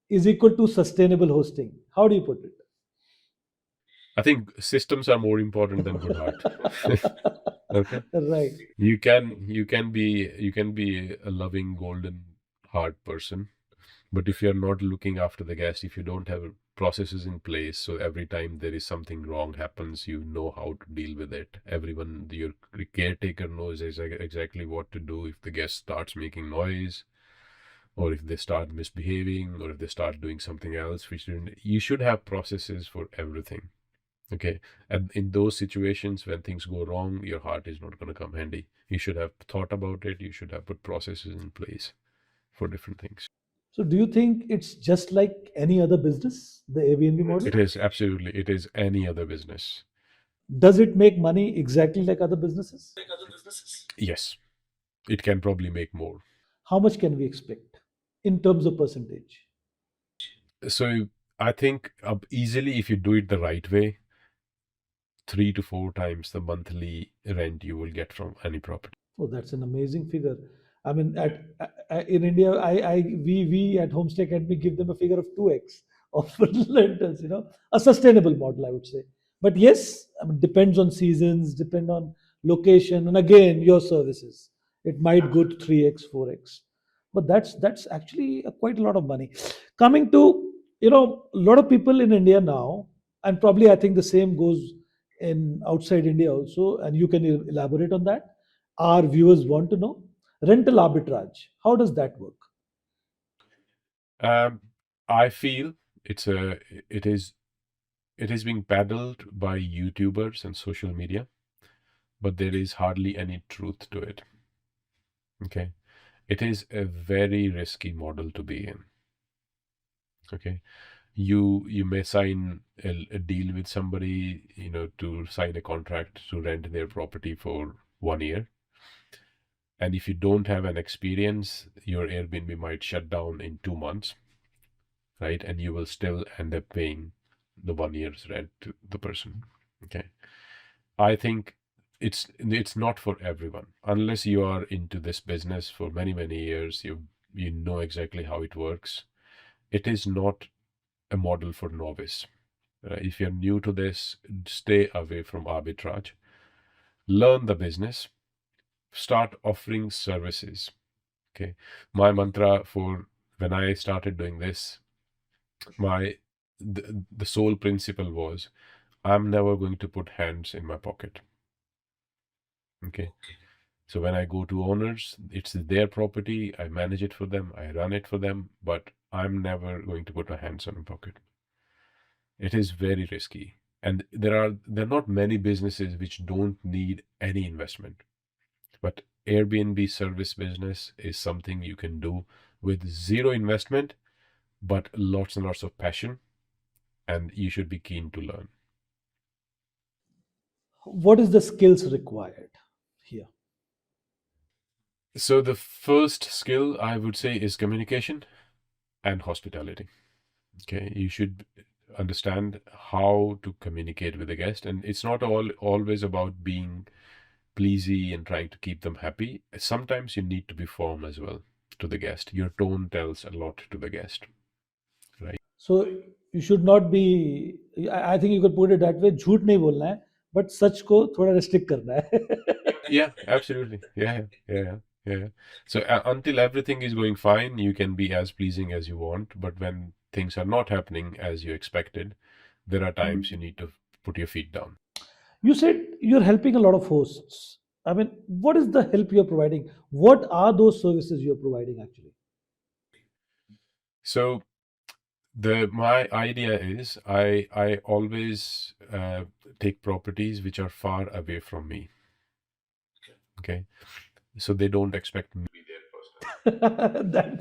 is equal to sustainable hosting? How do you put it? I think systems are more important than good heart. Okay. Right. You can be a loving golden heart person, but if you're not looking after the guest, if you don't have processes in place, so every time there is something wrong happens, you know how to deal with it. Everyone, your caretaker knows exactly what to do if the guest starts making noise, or if they start misbehaving, or if they start doing something else, you should have processes for everything. Okay. And in those situations when things go wrong, your heart is not going to come handy. You should have thought about it. You should have put processes in place for different things. So do you think it's just like any other business, the Airbnb model? It is absolutely, it is any other business. Does it make money exactly like other businesses? Yes, it can probably make more. How much can we expect in terms of percentage? So I think easily, if you do it the right way, 3 to 4 times the monthly rent you will get from any property. Oh, that's an amazing figure. I mean, in India, we at Homestay Academy give them a figure of 2x of rentals. A sustainable model, I would say. But yes, I mean, depends on seasons, depend on location, and again your services. It might go to 3x, 4x, but that's actually quite a lot of money. Coming to a lot of people in India now, and probably I think the same goes in outside India also, and you can elaborate on that. Our viewers want to know rental arbitrage. How does that work? Um, I feel it's a it is it is being peddled by YouTubers and social media, but there is hardly any truth to it. Okay. It is a very risky model to be in. Okay. You may sign a deal with somebody, to sign a contract to rent their property for 1 year. And if you don't have an experience, your Airbnb might shut down in 2 months, right? And you will still end up paying the 1 year's rent to the person. Okay. I think it's not for everyone. Unless you are into this business for many, many years, you know exactly how it works. It is not a model for novice. If you're new to this, stay away from arbitrage. Learn the business. Start offering services. Okay. My mantra for when I started doing this, the sole principle was, I'm never going to put hands in my pocket. Okay. So when I go to owners, it's their property. I manage it for them. I run it for them, but I'm never going to put my hands on a pocket. It is very risky. And there are not many businesses which don't need any investment. But Airbnb service business is something you can do with zero investment, but lots and lots of passion, and you should be keen to learn. What is the skills required here? So the first skill I would say is communication and hospitality. Okay, you should understand how to communicate with the guest, and it's not always about being pleasy and trying to keep them happy. Sometimes you need to be firm as well to the guest. Your tone tells a lot to the guest, right? So you should not be. I think you could put it that way. झूठ नहीं बोलना है, but सच को थोड़ा restrict करना है. Yeah, absolutely. Yeah. So until everything is going fine, you can be as pleasing as you want. But when things are not happening as you expected, there are times you need to put your feet down. You said you're helping a lot of hosts. I mean, what is the help you're providing? What are those services you're providing actually? So my idea is I always take properties which are far away from me. Okay, so they don't expect me to be there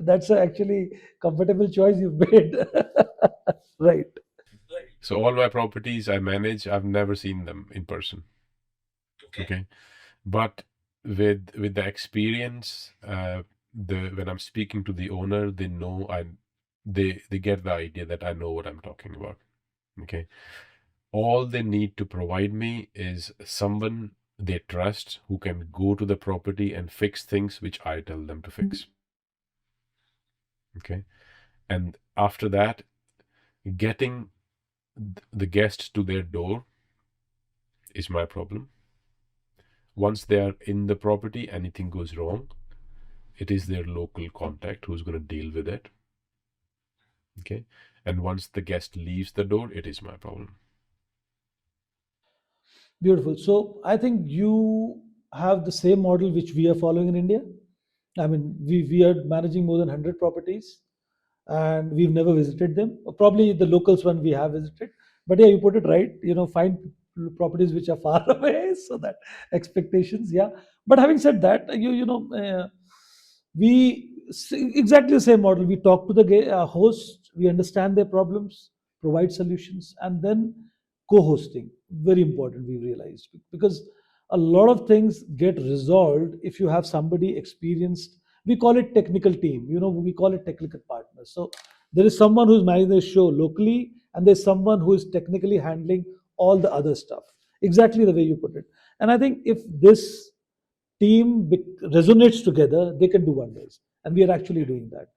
That's a actually comfortable choice you've made. Right. personally. So all my properties I manage, I've never seen them in person. Okay, but with the experience, the when I'm speaking to the owner, they know they get the idea that I know what I'm talking about. Okay, all they need to provide me is someone they trust who can go to the property and fix things which I tell them to fix. Okay, and after that, getting the guest to their door is my problem. Once they are in the property, anything goes wrong, it is their local contact who's going to deal with it. Okay, and once the guest leaves the door, it is my problem. Beautiful. So I think you have the same model which we are following in India. I mean, we are managing more than 100 properties and we've never visited them. Probably the locals one we have visited. But yeah, you put it right. Find properties which are far away so that expectations, yeah. But having said that, exactly the same model. We talk to the host, we understand their problems, provide solutions, and then co-hosting. Very important, we realized, because a lot of things get resolved if you have somebody experienced. We call it technical team, we call it technical partners. So there is someone who's managing the show locally and there's someone who is technically handling all the other stuff, exactly the way you put it. And I think if this team resonates together, they can do wonders, and we are actually doing that.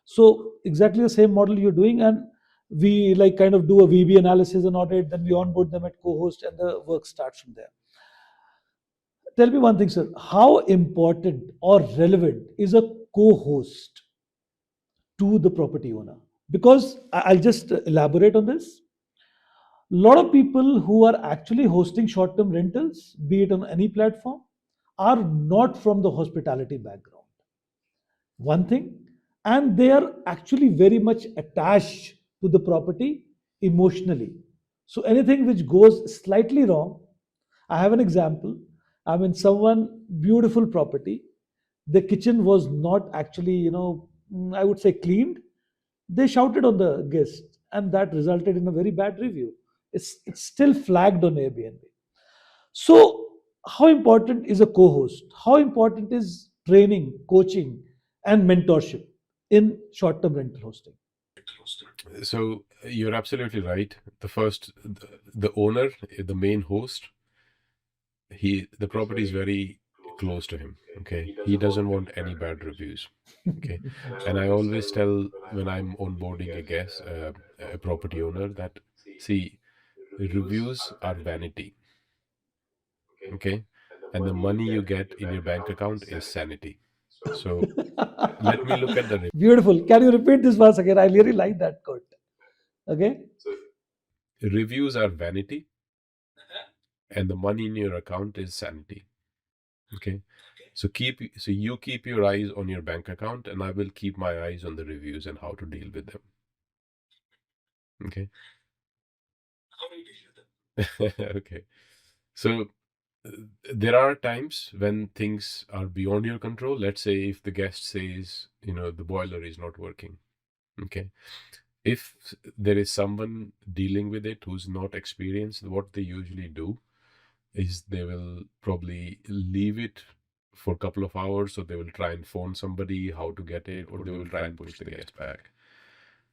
So exactly the same model you're doing, and we like kind of do a VB analysis and audit, then we onboard them at co-host and the work starts from there. Tell me one thing, sir. How important or relevant is a co-host to the property owner? Because I'll just elaborate on this. A lot of people who are actually hosting short-term rentals, be it on any platform, are not from the hospitality background. One thing, and they are actually very much attached to the property emotionally. So anything which goes slightly wrong, I have an example. I mean, someone beautiful property, the kitchen was not actually, I would say cleaned. They shouted on the guest, and that resulted in a very bad review. It's still flagged on Airbnb. So, how important is a co host? How important is training, coaching, and mentorship in short term rental hosting? So you're absolutely right. The owner, the main host, the property is very close to him. Okay, he doesn't want any bad reviews. Okay, and I always tell when I'm onboarding a property owner, that see, reviews are vanity. Okay, and the money you get in your bank account is sanity. So let me look at the Beautiful. Can you repeat this once again? I really like that quote. Okay. reviews are vanity, and the money in your account is sanity. Okay, so you keep your eyes on your bank account, and I will keep my eyes on the reviews and how to deal with them. Okay. Okay. So uh, there are times when things are beyond your control. Let's say if the guest says, the boiler is not working. Okay. If there is someone dealing with it who's not experienced, what they usually do is they will probably leave it for a couple of hours, or they will try and phone somebody how to get it, or they will try and push the guest back.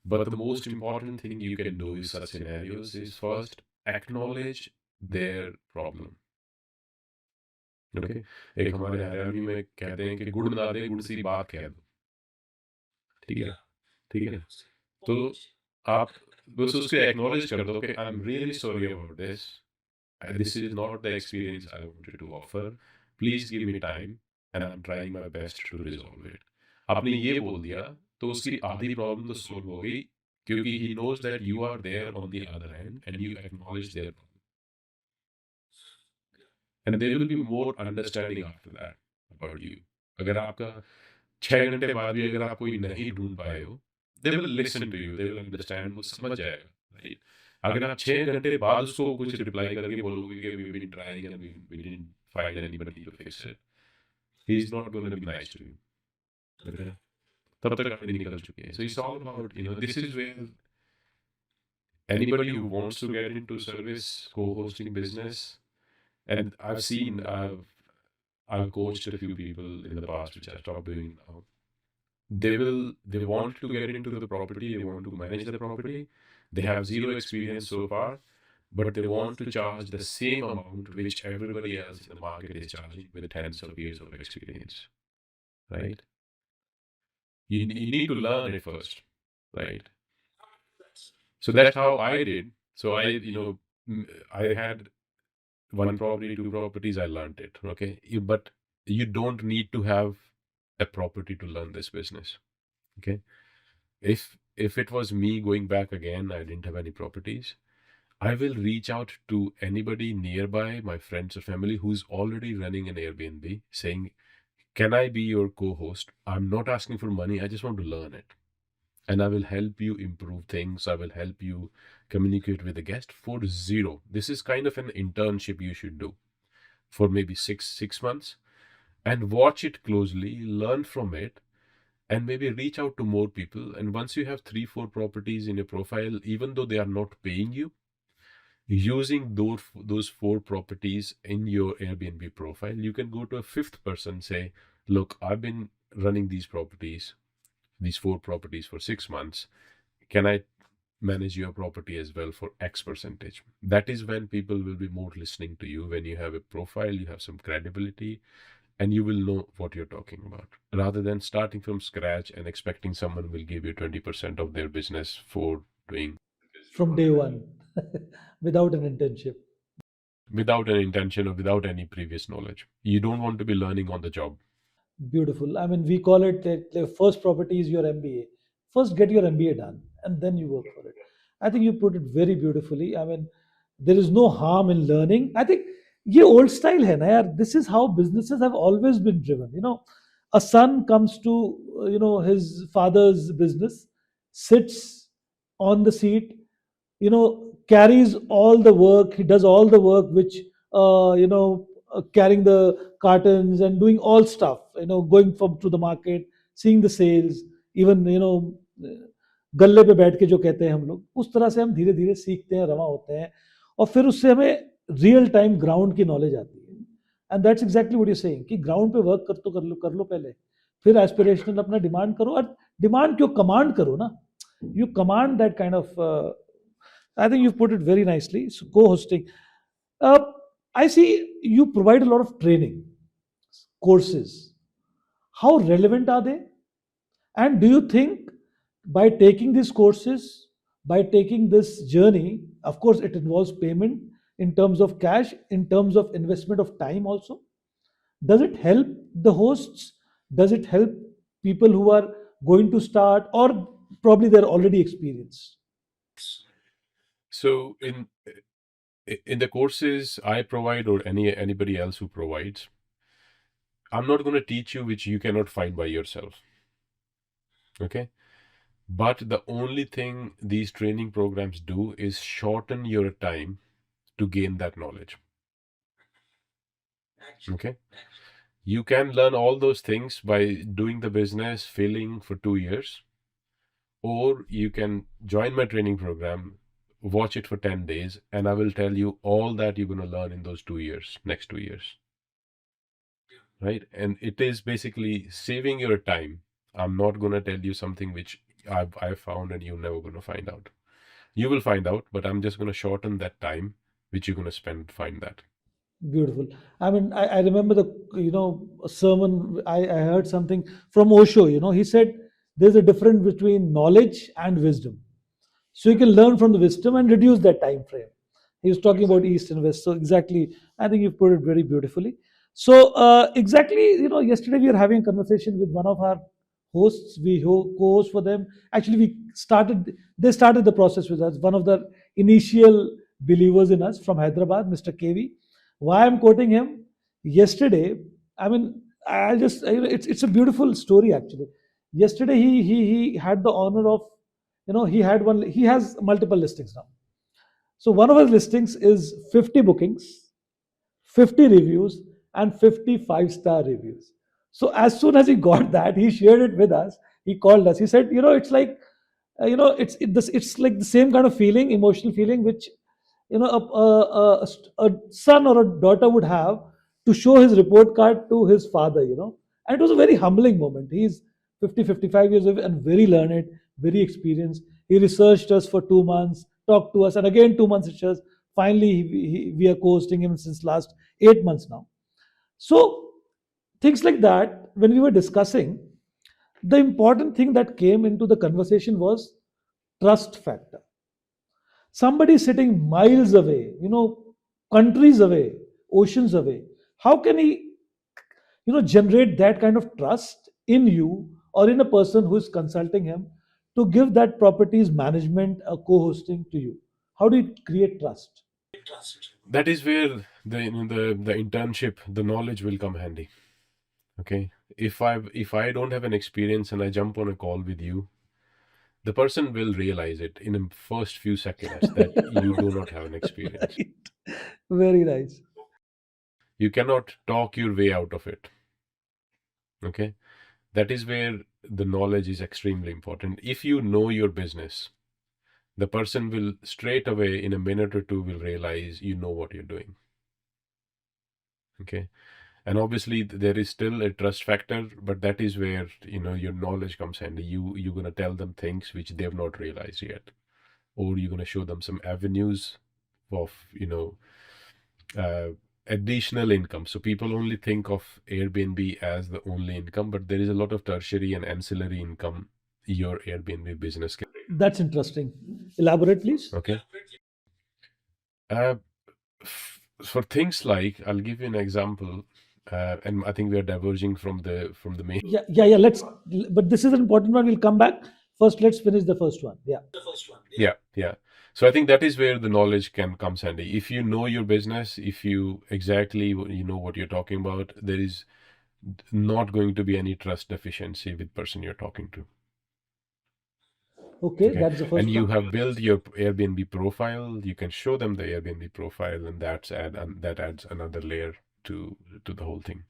But the most important thing you can do in such scenarios is first acknowledge their problem. Okay, एक हमारे हरियाणवी में कहते हैं कि गुड़ ना दे गुड़ सी बात कह दो. ठीक है, ठीक है. तो आप बस उसको एक्नॉलेज कर दो कि I am really sorry about this. This is not the experience I wanted to offer. Please give me time and I'm trying my best to resolve it. आपने ये बोल दिया तो उसकी आधी प्रॉब्लम तो सॉल्व हो गई. because he knows that you are there on the other end and you acknowledge their problem. And there will be more understanding after that about you. अगर आपका 6 घंटे बाद भी अगर आप कोई नहीं ढूंढ पाए हो, they will listen to you, they will understand, वो समझ जाएगा, right? अगर आप 6 घंटे बाद उसको कुछ रिप्लाई करके बोलोगे कि we've been trying and we didn't find anybody to fix it, he's not going to be nice to you. Okay? तब तक गाड़ी निकल चुकी है. So it's all about, this is where anybody who wants to get into service co-hosting business, and I've coached a few people in the past, which I stopped doing now. They want to get into the property, they want to manage the property. They have zero experience so far, but they want to charge the same amount which everybody else in the market is charging with tens of years of experience, right? You need to learn it first, right? So that's how I did. So I had one property, two properties, I learned it. Okay. But you don't need to have a property to learn this business. Okay. If it was me going back again, I didn't have any properties, I will reach out to anybody nearby, my friends or family who's already running an Airbnb, saying, can I be your co-host? I'm not asking for money, I just want to learn it. And I will help you improve things. I will help you communicate with the guest for zero. This is kind of an internship you should do for maybe six months, and watch it closely, learn from it, and maybe reach out to more people. And once you have 3-4 properties in your profile, even though they are not paying you, using those 4 properties in your Airbnb profile, you can go to a fifth person, say, look, I've been running these 4 properties for 6 months. Can I manage your property as well for X percentage? That is when people will be more listening to you. When you have a profile, you have some credibility, and you will know what you're talking about, rather than starting from scratch and expecting someone will give you 20% of their business for doing from day one without an internship. without an intention or without any previous knowledge. You don't want to be learning on the job. Beautiful. I mean, we call it that the first property is your MBA. First, get your MBA done, and then you work for it. I think you put it very beautifully. I mean, there is no harm in learning. I think ये old style है ना यार. This is how businesses have always been driven. A son comes to his father's business, sits on the seat, carries all the work. He does all the work, which carrying the cartons and doing all stuff, going from to the market, seeing the sales, even गल्ले पे बैठ के जो कहते हैं हम लोग, उस तरह से हम धीरे धीरे सीखते हैं, रवा होते हैं, और फिर उससे हमें रियल टाइम ग्राउंड की नॉलेज आती है. And that's exactly what you saying कि ग्राउंड पे वर्क कर लो पहले, फिर एस्पिरेशनल अपना डिमांड करो. और डिमांड क्यों, कमांड करो ना. You command that kind of I think you've put it very nicely. So co-hosting, uh, I see you provide a lot of training courses. How relevant are they? And do you think by taking these courses, by taking this journey, of course it involves payment in terms of cash, in terms of investment of time also, does it help the hosts? Does it help people who are going to start, or probably they're already experienced? So in the courses I provide, or anybody else who provides, I'm not going to teach you which you cannot find by yourself. Okay. But the only thing these training programs do is shorten your time to gain that knowledge. Okay. You can learn all those things by doing the business, failing for 2 years, or you can join my training program, watch it for 10 days, and I will tell you all that you're going to learn in those 2 years, next 2 years. Right. And it is basically saving your time. I'm not going to tell you something which I've found and you're never going to find out. You will find out, but I'm just going to shorten that time which you're going to spend to find that. Beautiful. I mean, I remember a sermon. I heard something from Osho. He said there's a difference between knowledge and wisdom. So you can learn from the wisdom and reduce that time frame. He was talking about East and West. So exactly, I think you put it very beautifully. So exactly, yesterday we were having a conversation with one of our hosts. We co-host for them. Actually, they started the process with us. One of the initial believers in us from Hyderabad, Mr. KV. Why I'm quoting him? Yesterday, I mean, it's a beautiful story actually. Yesterday, he had the honor of, he has multiple listings now. So one of his listings is 50 bookings, 50 reviews, and 55-star reviews. So as soon as he got that, he shared it with us. He called us. He said, it's like, it's like the same kind of feeling, emotional feeling, which a son or a daughter would have to show his report card to his father. And it was a very humbling moment. He's 50, 55 years old and very learned, very experienced. He researched us for 2 months, talked to us, and again 2 months research. Finally, we are co-hosting him since last 8 months now. So things like that, when we were discussing, the important thing that came into the conversation was trust factor. Somebody sitting miles away, countries away, oceans away, how can he generate that kind of trust in you or in a person who is consulting him to give that property's management a co-hosting to you? How do you create trust? That is where the internship, the knowledge will come handy. Okay, if I don't have an experience and I jump on a call with you, the person will realize it in the first few seconds that you do not have an experience. Right. Very nice. You cannot talk your way out of it. Okay, that is where the knowledge is extremely important. If you know your business, the person will straight away in a minute or two will realize you know what you're doing. Okay, and obviously there is still a trust factor, but that is where your knowledge comes handy. You're going to tell them things which they have not realized yet, or you're going to show them some avenues of uh, additional income. So people only think of Airbnb as the only income, but there is a lot of tertiary and ancillary income your Airbnb business can. That's interesting. Elaborate, please. Okay. Uh, for things like, I'll give you an example, and I think we are diverging from the main. Yeah. But this is an important one. We'll come back. First, let's finish the first one. Yeah. Yeah. So I think that is where the knowledge can comes handy. If you know your business, if you exactly know what you're talking about, there is not going to be any trust deficiency with person you're talking to. Okay, Okay, that's the first and you one. have built your Airbnb profile. You can show them the Airbnb profile, and that adds another layer to the whole thing.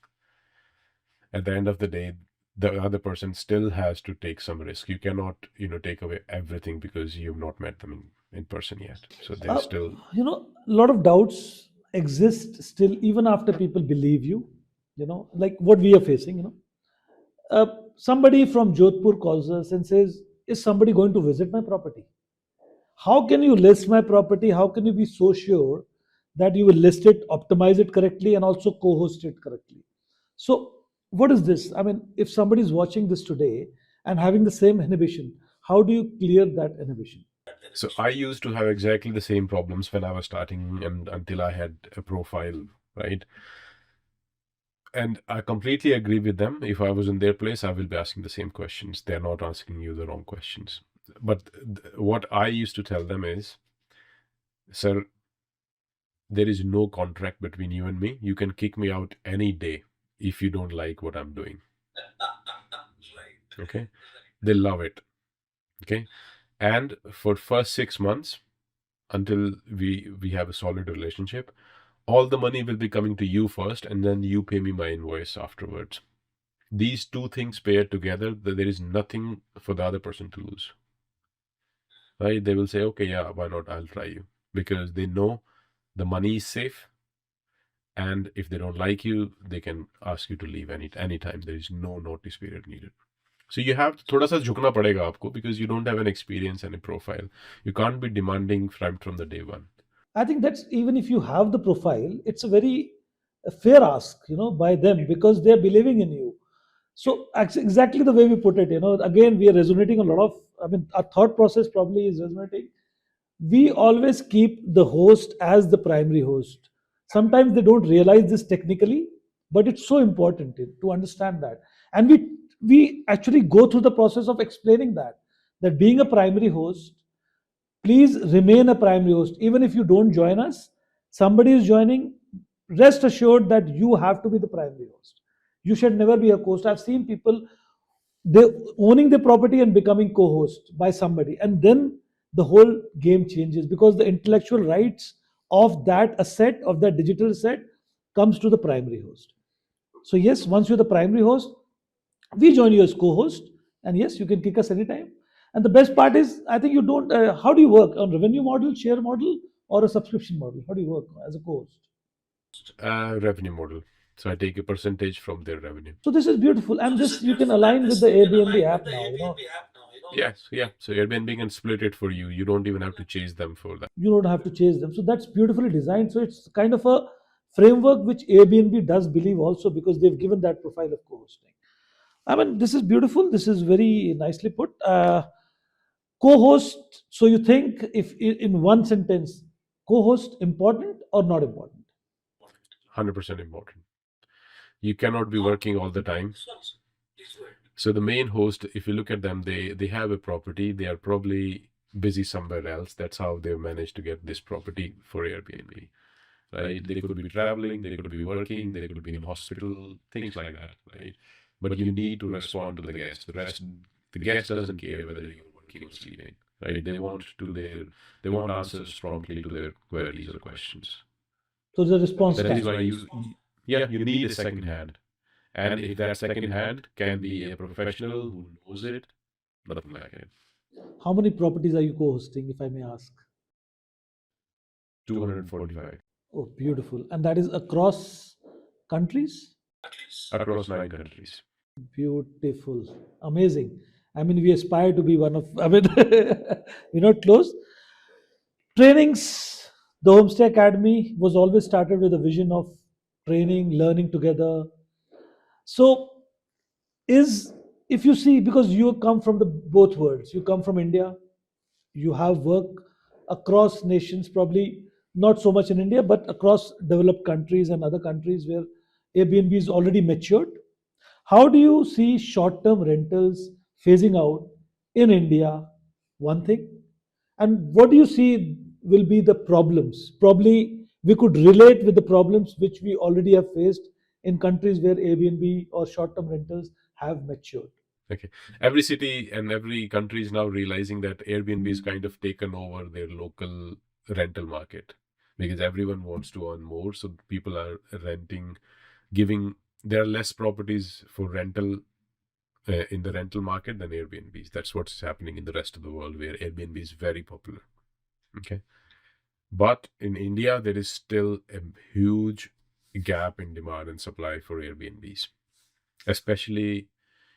At the end of the day, the other person still has to take some risk. You cannot take away everything because you've not met them in person yet. So there's still. A lot of doubts exist still, even after people believe you. Like what we are facing. Somebody from Jodhpur calls us and says, "Is somebody going to visit my property? How can you list my property? How can you be so sure that you will list it, optimize it correctly, and also co-host it correctly?" So, what is this? I mean, if somebody is watching this today and having the same inhibition, how do you clear that inhibition? So I used to have exactly the same problems when I was starting and until I had a profile, right? And I completely agree with them. If I was in their place, I will be asking the same questions. They're not asking you the wrong questions. But what I used to tell them is, sir, there is no contract between you and me. You can kick me out any day if you don't like what I'm doing. Okay? They love it. Okay? And for first 6 months, until we have a solid relationship, all the money will be coming to you first, and then you pay me my invoice afterwards. These two things paired together, there is nothing for the other person to lose. Right? They will say, okay, yeah, why not? I'll try you. Because they know the money is safe. And if they don't like you, they can ask you to leave anytime. There is no notice period needed. So you have थोड़ा सा झुकना पड़ेगा आपको because you don't have an experience and a profile. You can't be demanding from the day one. I think that's, even if you have the profile, it's a very fair ask, by them, because they're believing in you. So exactly the way we put it, again, we are resonating a lot of, I mean, our thought process probably is resonating. We always keep the host as the primary host. Sometimes they don't realize this technically, but it's so important to understand that. And we actually go through the process of explaining that being a primary host, please remain a primary host. Even if you don't join us, somebody is joining, rest assured that you have to be the primary host. You should never be a host. I've seen people, they owning the property and becoming co-host by somebody, and then the whole game changes, because the intellectual rights of that asset, of that digital asset, comes to the primary host. So yes, once you're the primary host, we join you as co-host, and yes, you can kick us anytime. And the best part is, I think you don't. How do you work on revenue model, share model, or a subscription model? How do you work as a co-host? Revenue model. So I take a percentage from their revenue. So this is beautiful, and this you can align with the Airbnb app now. Yes, yeah. So Airbnb can split it for you. You don't even have to chase them for that. You don't have to chase them. So that's beautifully designed. So it's kind of a framework which Airbnb does believe also, because they've given that profile of co-hosting. I mean, this is beautiful. This is very nicely put. Co-host. So you think, if in one sentence, co-host important or not important? 100% important. You cannot be working all the time. So the main host, if you look at them, they have a property. They are probably busy somewhere else. That's how they managed to get this property for Airbnb. Right? They could be traveling, they could be working, they could be in hospital, things like that. Right? But you need to respond to the guest. The guest doesn't care whether you're working or sleeping. Right? They want answers promptly to their queries or questions. So the response That is time. why you need a second hand. And if that second hand can be a professional who knows it, nothing like it. How many properties are you co-hosting, if I may ask? 245 Oh, beautiful. And that is across countries? across 9 countries. Beautiful. Amazing. I mean, we aspire to be one of, I mean, we're not close. Trainings, the Homestay Academy was always started with a vision of training, learning together. So, is, if you see, because you come from the both worlds, you come from India, you have work across nations, probably not so much in India, but across developed countries and other countries where Airbnb is already matured. How do you see short term rentals phasing out in India? One thing. And what do you see will be the problems? Probably we could relate with the problems which we already have faced in countries where Airbnb or short term rentals have matured. Okay. Every city and every country is now realizing that Airbnb is kind of taken over their local rental market because everyone wants to earn more. So people are renting, giving, there are less properties for rental in the rental market than Airbnbs. That's what's happening in the rest of the world where Airbnb is very popular. Okay. But in India, there is still a huge gap in demand and supply for Airbnbs, especially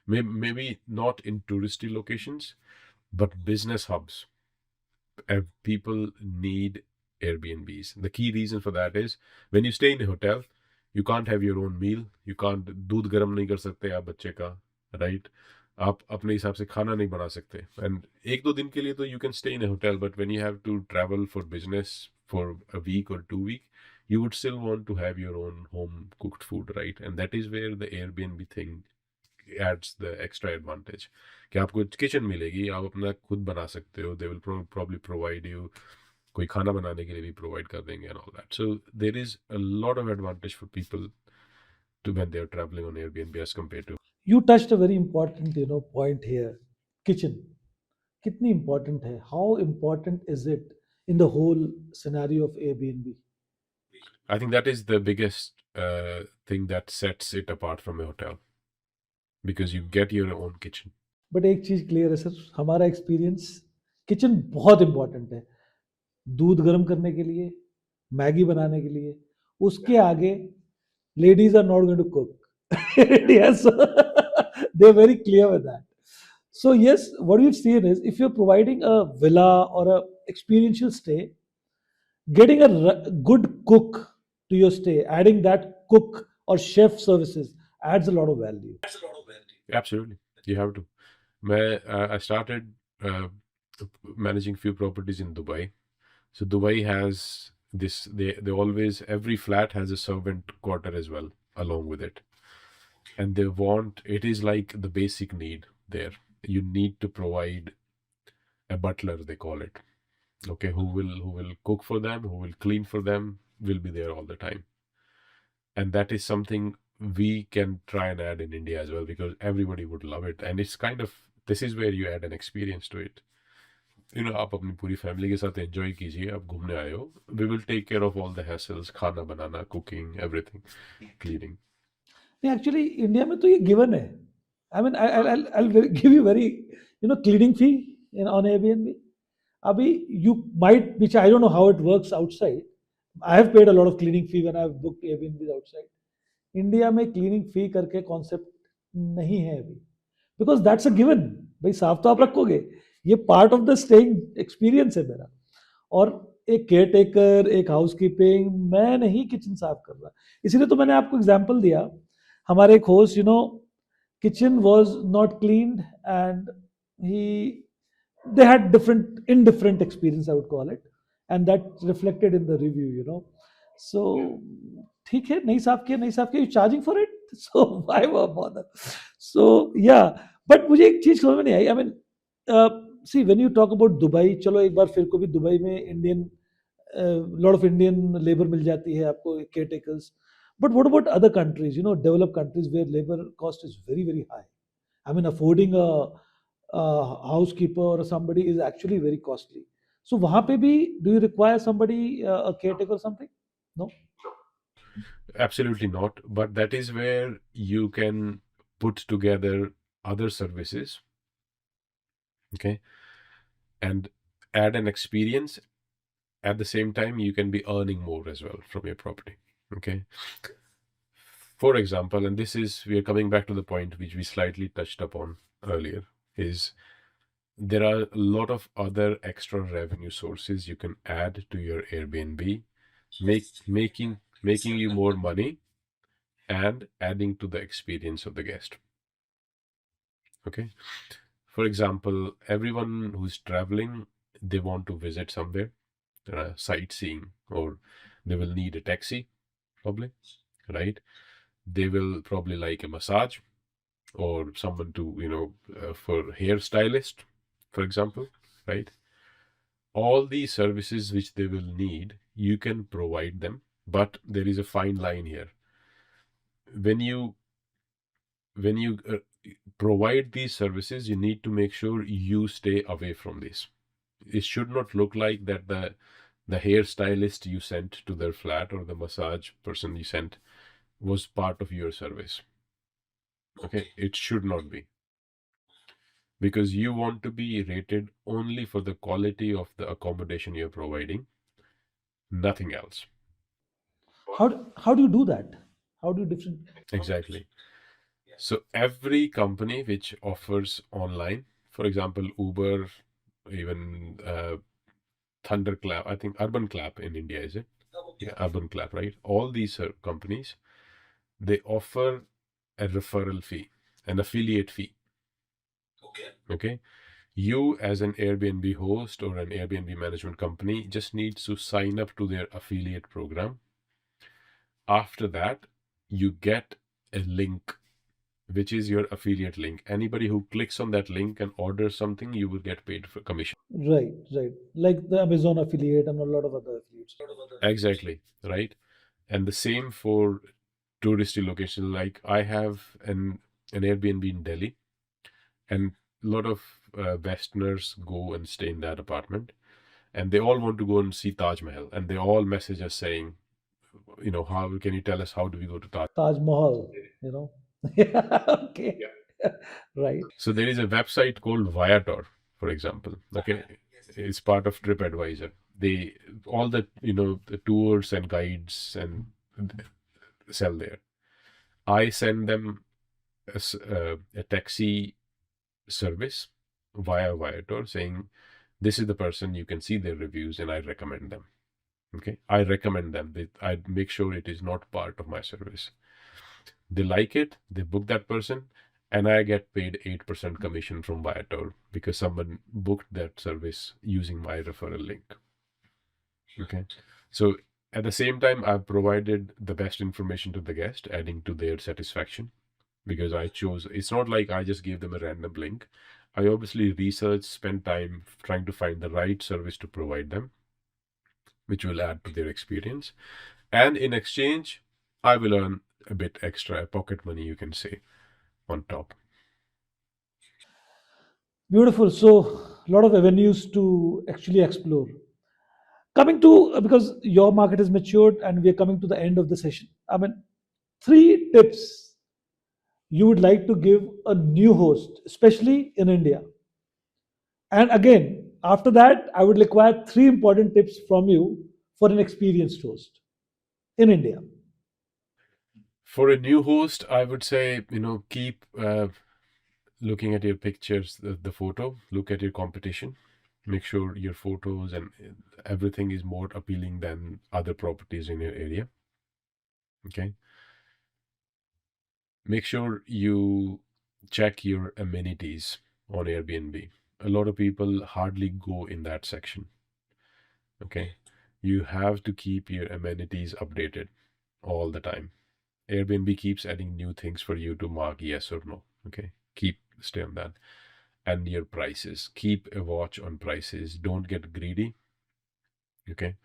maybe not in touristy locations, but business hubs. People need Airbnbs. The key reason for that is when you stay in a hotel, you can't have your own meal. You can't दूध गर्म नहीं कर सकते आप बच्चे का, right? आप अपने हिसाब से खाना नहीं बना सकते. And एक दो दिन के लिए तो you can stay in a hotel, but when you have to travel for business for a week or 2 week, you would still want to have your own home cooked food, right? And that is where the Airbnb thing adds the extra advantage कि आपको kitchen मिलेगी, आप अपना खुद बना सकते हो. They will probably provide you, कोई खाना बनाने के लिए भी provide कर देंगे and all that. So there is a lot of advantage for people to when they are traveling on Airbnb as compared to. You touched a very important, point here. Kitchen. Kitni important hai? How important is it in the whole scenario of Airbnb? I think that is the biggest thing that sets it apart from a hotel because you get your own kitchen. But एक चीज clear है sir, हमारा experience, kitchen बहुत important है दूध गर्म करने के लिए, मैगी बनाने के लिए. उसके आगे ladies are not going to cook. Yes, they're very clear with that. So yes, what we've seen is, if you're providing a villa or a experiential stay, getting a good cook to your stay, adding that cook or chef services adds a lot of value. Absolutely, you have to. I started managing few properties in Dubai. So Dubai has this. They always, every flat has a servant quarter as well. along with it. And they want, it is like the basic need there. You need to provide a butler, they call it. Okay, who will cook for them, who will clean for them, will be there all the time. And that is something we can try and add in India as well, because everybody would love it. And it's kind of, this is where you add an experience to it. आप अपनी पूरी family के साथ enjoy कीजिए, आप घूमने आए हो, we will take care of all the hassles, खाना बनाना, कुकिंग, एवरीथिंग, क्लीनिंग. नहीं, एक्चुअली इंडिया में तो ये गिवन है. I mean I give you very cleaning fee on Airbnb. Abhi, you might, which I don't know how it works outside. I have paid a lot of cleaning fee when I have booked Airbnbs outside. India में cleaning फी करके concept नहीं है अभी, because that's a given. भाई साफ तो आप रखोगे, ये part of the staying experience है मेरा. और एक केयर टेकर, एक हाउस कीपिंग, मैं नहीं किचन साफ कर रहा. इसीलिए तो मैंने आपको एग्जाम्पल दिया. हमारे एक host, kitchen was not cleaned, and he they had indifferent experience, I would call it, and that reflected in the review. So ठीक है, नहीं साफ किया, नहीं साफ किया, you charging for it, so why bother? So yeah, but मुझे एक चीज समझ में नहीं आई. I mean, see, when you talk about Dubai, चलो एक बार फिर को भी दुबई में Indian, lot of Indian labor मिल जाती है आपको, caretakers. But what about other countries, developed countries where labor cost is very, very high? I mean, affording a housekeeper or somebody is actually very costly. So, वहाँ पे भी, do you require somebody, a caretaker or something? No? Absolutely not. But that is where you can put together other services, okay, and add an experience. At the same time, you can be earning more as well from your property, okay. For example, and this is, we are coming back to the point which we slightly touched upon earlier, is there are a lot of other extra revenue sources you can add to your Airbnb, making you more money and adding to the experience of the guest. Okay. For example, everyone who's traveling, they want to visit somewhere, sightseeing, or they will need a taxi, probably, right? They will probably like a massage, or someone to, for hairstylist, for example, right? All these services which they will need, you can provide them, but there is a fine line here. When you provide these services, you need to make sure you stay away from this. It should not look like that the hairstylist you sent to their flat, or the massage person you sent, was part of your service. Okay, it should not be, because you want to be rated only for the quality of the accommodation you're providing, nothing else. How do you do that? How do you different? Exactly. So every company which offers online, for example, Uber, even Thunderclap, I think Urban Clap in India, is it? Yeah, Urban Clap, right? All these companies, they offer a referral fee, an affiliate fee. Okay. You, as an Airbnb host or an Airbnb management company, just needs to sign up to their affiliate program. After that, you get a link, which is your affiliate link. Anybody who clicks on that link and orders something, you will get paid for commission. Right, right. Like the Amazon affiliate and a lot of other affiliates. Exactly, right? And the same for touristy locations. Like I have an Airbnb in Delhi, and a lot of Westerners go and stay in that apartment, and they all want to go and see Taj Mahal, and they all message us saying, how can you tell us how do we go to Taj? Taj Mahal, Yeah, okay. Right. So there is a website called Viator, for example. Okay, it's part of TripAdvisor. They all the the tours and guides and sell there. I send them a taxi service via Viator saying, this is the person, you can see their reviews, and I recommend them. Okay, I recommend them. I make sure it is not part of my service. They like it, they book that person, and I get paid 8% commission from Viator because someone booked that service using my referral link. Okay, so At the same time, I've provided the best information to the guest, adding to their satisfaction, because I chose, it's not like I just gave them a random link. I obviously researched, spent time trying to find the right service to provide them, which will add to their experience. And in exchange, I will earn a bit extra, pocket money, you can say, on top. Beautiful. So, a lot of avenues to actually explore. Coming to, because your market is matured and we are coming to the end of the session. I mean, three tips you would like to give a new host, especially in India. And again, after that, I would require three important tips from you for an experienced host in India. For a new host, I would say, keep looking at your pictures, the photo, look at your competition, make sure your photos and everything is more appealing than other properties in your area. Okay. Make sure you check your amenities on Airbnb. A lot of people hardly go in that section. Okay. You have to keep your amenities updated all the time. Airbnb keeps adding new things for you to mark yes or no. Okay. Stay on that. And your prices. Keep a watch on prices. Don't get greedy. Okay.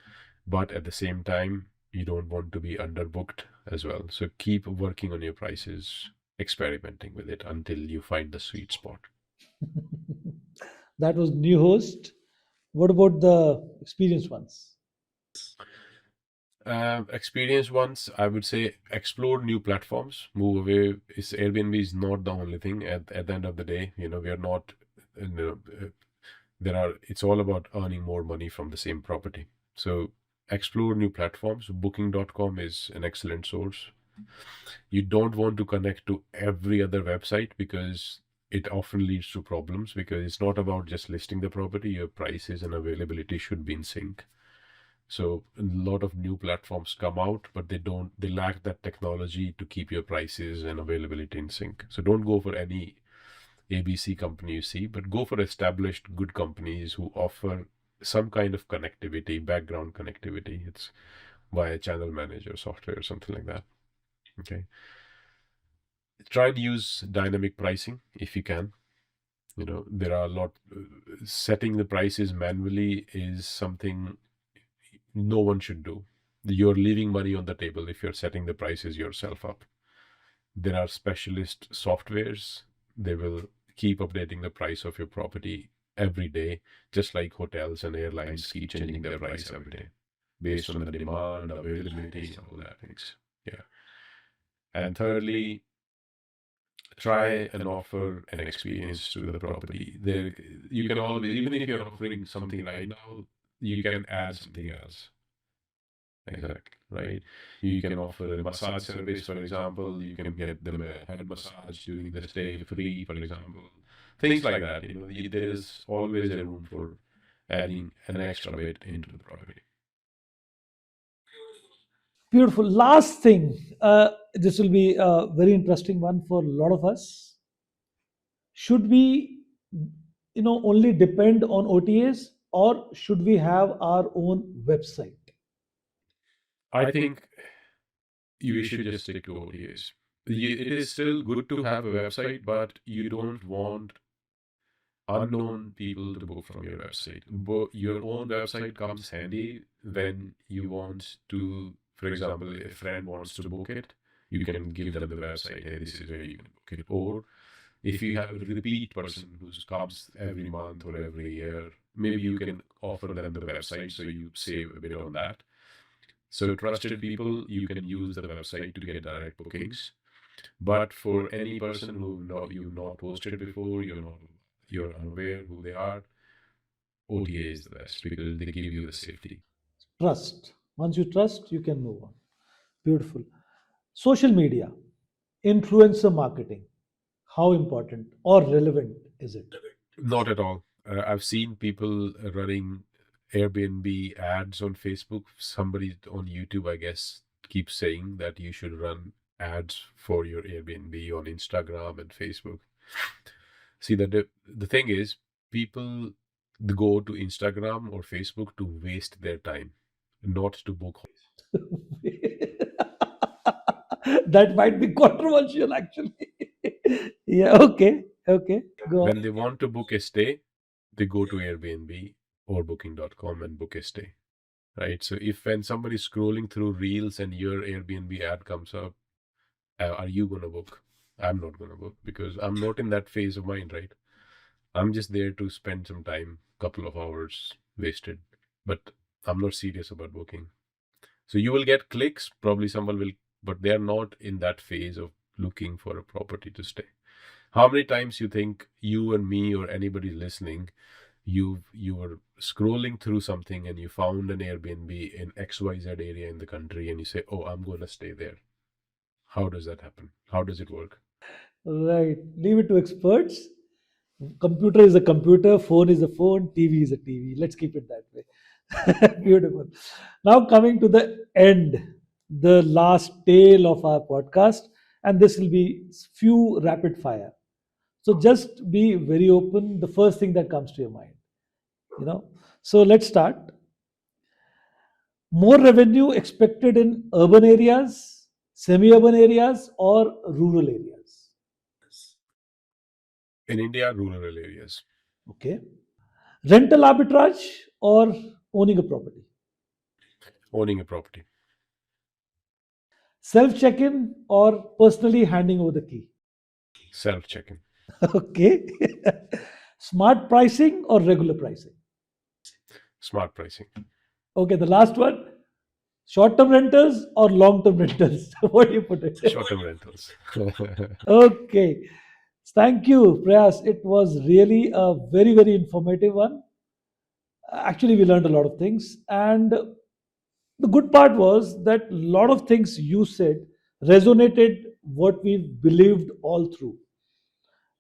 But at the same time, you don't want to be underbooked as well. So keep working on your prices, experimenting with it until you find the sweet spot. That was new host. What about the experienced ones? Experience once, I would say explore new platforms, move away. Airbnb is not the only thing. At the end of the day, we are not, you know, it's all about earning more money from the same property. So explore new platforms. Booking.com is an excellent source. You don't want to connect to every other website because it often leads to problems, because it's not about just listing the property. Your prices and availability should be in sync. So a lot of new platforms come out, but they lack that technology to keep your prices and availability in sync. So don't go for any ABC company you see, but go for established good companies who offer some kind of connectivity, background connectivity. It's via channel manager software or something like that. Okay. Try and use dynamic pricing if you can. There are a lot, setting the prices manually is something no one should do. You're leaving money on the table if you're setting the prices yourself up. There are specialist softwares. They will keep updating the price of your property every day, just like hotels and airlines keep changing their price every day based on the demand, availability, all that things. Yeah. And thirdly, try and offer an experience to the property. There, you can always, even if you're offering something right now, you can add something else. Exactly, right? You can offer a massage service, for example. You can get them a head massage during the stay free, for example. Things like that. There is always a room for adding an extra bit into the property. Beautiful. Last thing, this will be a very interesting one for a lot of us. Should we, only depend on OTAs, or should we have our own website? I think you should just stick to OTAs. It is still good to have a website, but you don't want unknown people to book from your website. Your own website comes handy when you want to, for example, if a friend wants to book it, you can give them the website. Hey, this is where you can book it. Or if you have a repeat person who comes every month or every year, maybe you can offer them the website so you save a bit on that. So trusted people, you can use the website to get direct bookings. But for any person you've not posted before, you're unaware who they are, OTA is the best because they give you the safety. Trust. Once you trust, you can move on. Beautiful. Social media, influencer marketing. How important or relevant is it? Not at all. I've seen people running Airbnb ads on Facebook. Somebody on YouTube, I guess, keeps saying that you should run ads for your Airbnb on Instagram and Facebook. See, the thing is, people go to Instagram or Facebook to waste their time. not to book. That might be controversial, actually. Yeah, okay, okay, go on. When they want to book a stay, they go to Airbnb or booking.com and book a stay, right? So if when somebody's scrolling through reels and your Airbnb ad comes up, are you going to book? I'm not going to book because I'm not in that phase of mind, right? I'm just there to spend some time, couple of hours wasted, but I'm not serious about booking. So you will get clicks, probably someone will, but they are not in that phase of looking for a property to stay. How many times you think you and me or anybody listening, you were scrolling through something and you found an Airbnb in XYZ area in the country and you say, oh, I'm going to stay there. How does that happen? How does it work? Right. Leave it to experts. Computer is a computer, phone is a phone, TV is a TV. Let's keep it that way. Beautiful. Now, coming to the end, the last tail of our podcast, and this will be few rapid fire. So just be very open. The first thing that comes to your mind, you know. So let's start. More revenue expected in urban areas, semi-urban areas, or rural areas. In India, rural areas. Okay. Rental arbitrage or owning a property. Owning a property. Self check-in or personally handing over the key. Self check-in. Okay. Smart pricing or regular pricing. Smart pricing. Okay, the last one. Short-term rentals or long-term rentals. What do you put it? Short-term rentals. Okay. Thank you, Priyas. It was really a very, very informative one. Actually, we learned a lot of things. And the good part was that a lot of things you said resonated what we believed all through.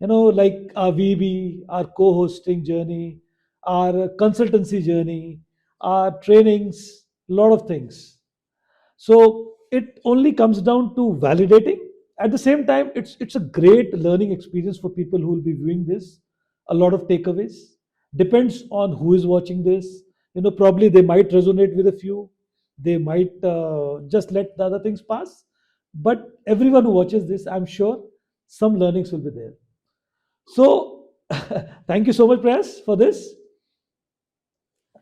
Like our VB, our co-hosting journey, our consultancy journey, our trainings, a lot of things. So it only comes down to validating. At the same time, it's a great learning experience for people who will be viewing this. A lot of takeaways. Depends on who is watching this. Probably they might resonate with a few. They might just let the other things pass. But everyone who watches this, I'm sure some learnings will be there. So thank you so much, Prayas, for this.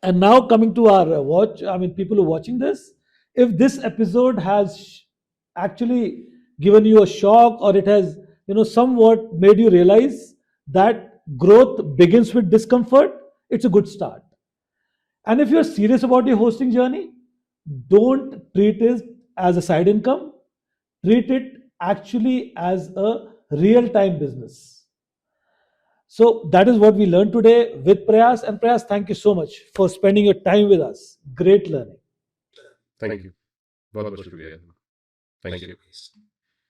And now coming to our people who are watching this, if this episode has actually given you a shock, or it has, somewhat made you realize that growth begins with discomfort, it's a good start. And if you're serious about your hosting journey, don't treat it as a side income, treat it actually as a real time business. So that is what we learned today with Prayas. And Prayas, thank you so much for spending your time with us. Great learning. Thank you. बहुत बहुत शुक्रिया. Thank you.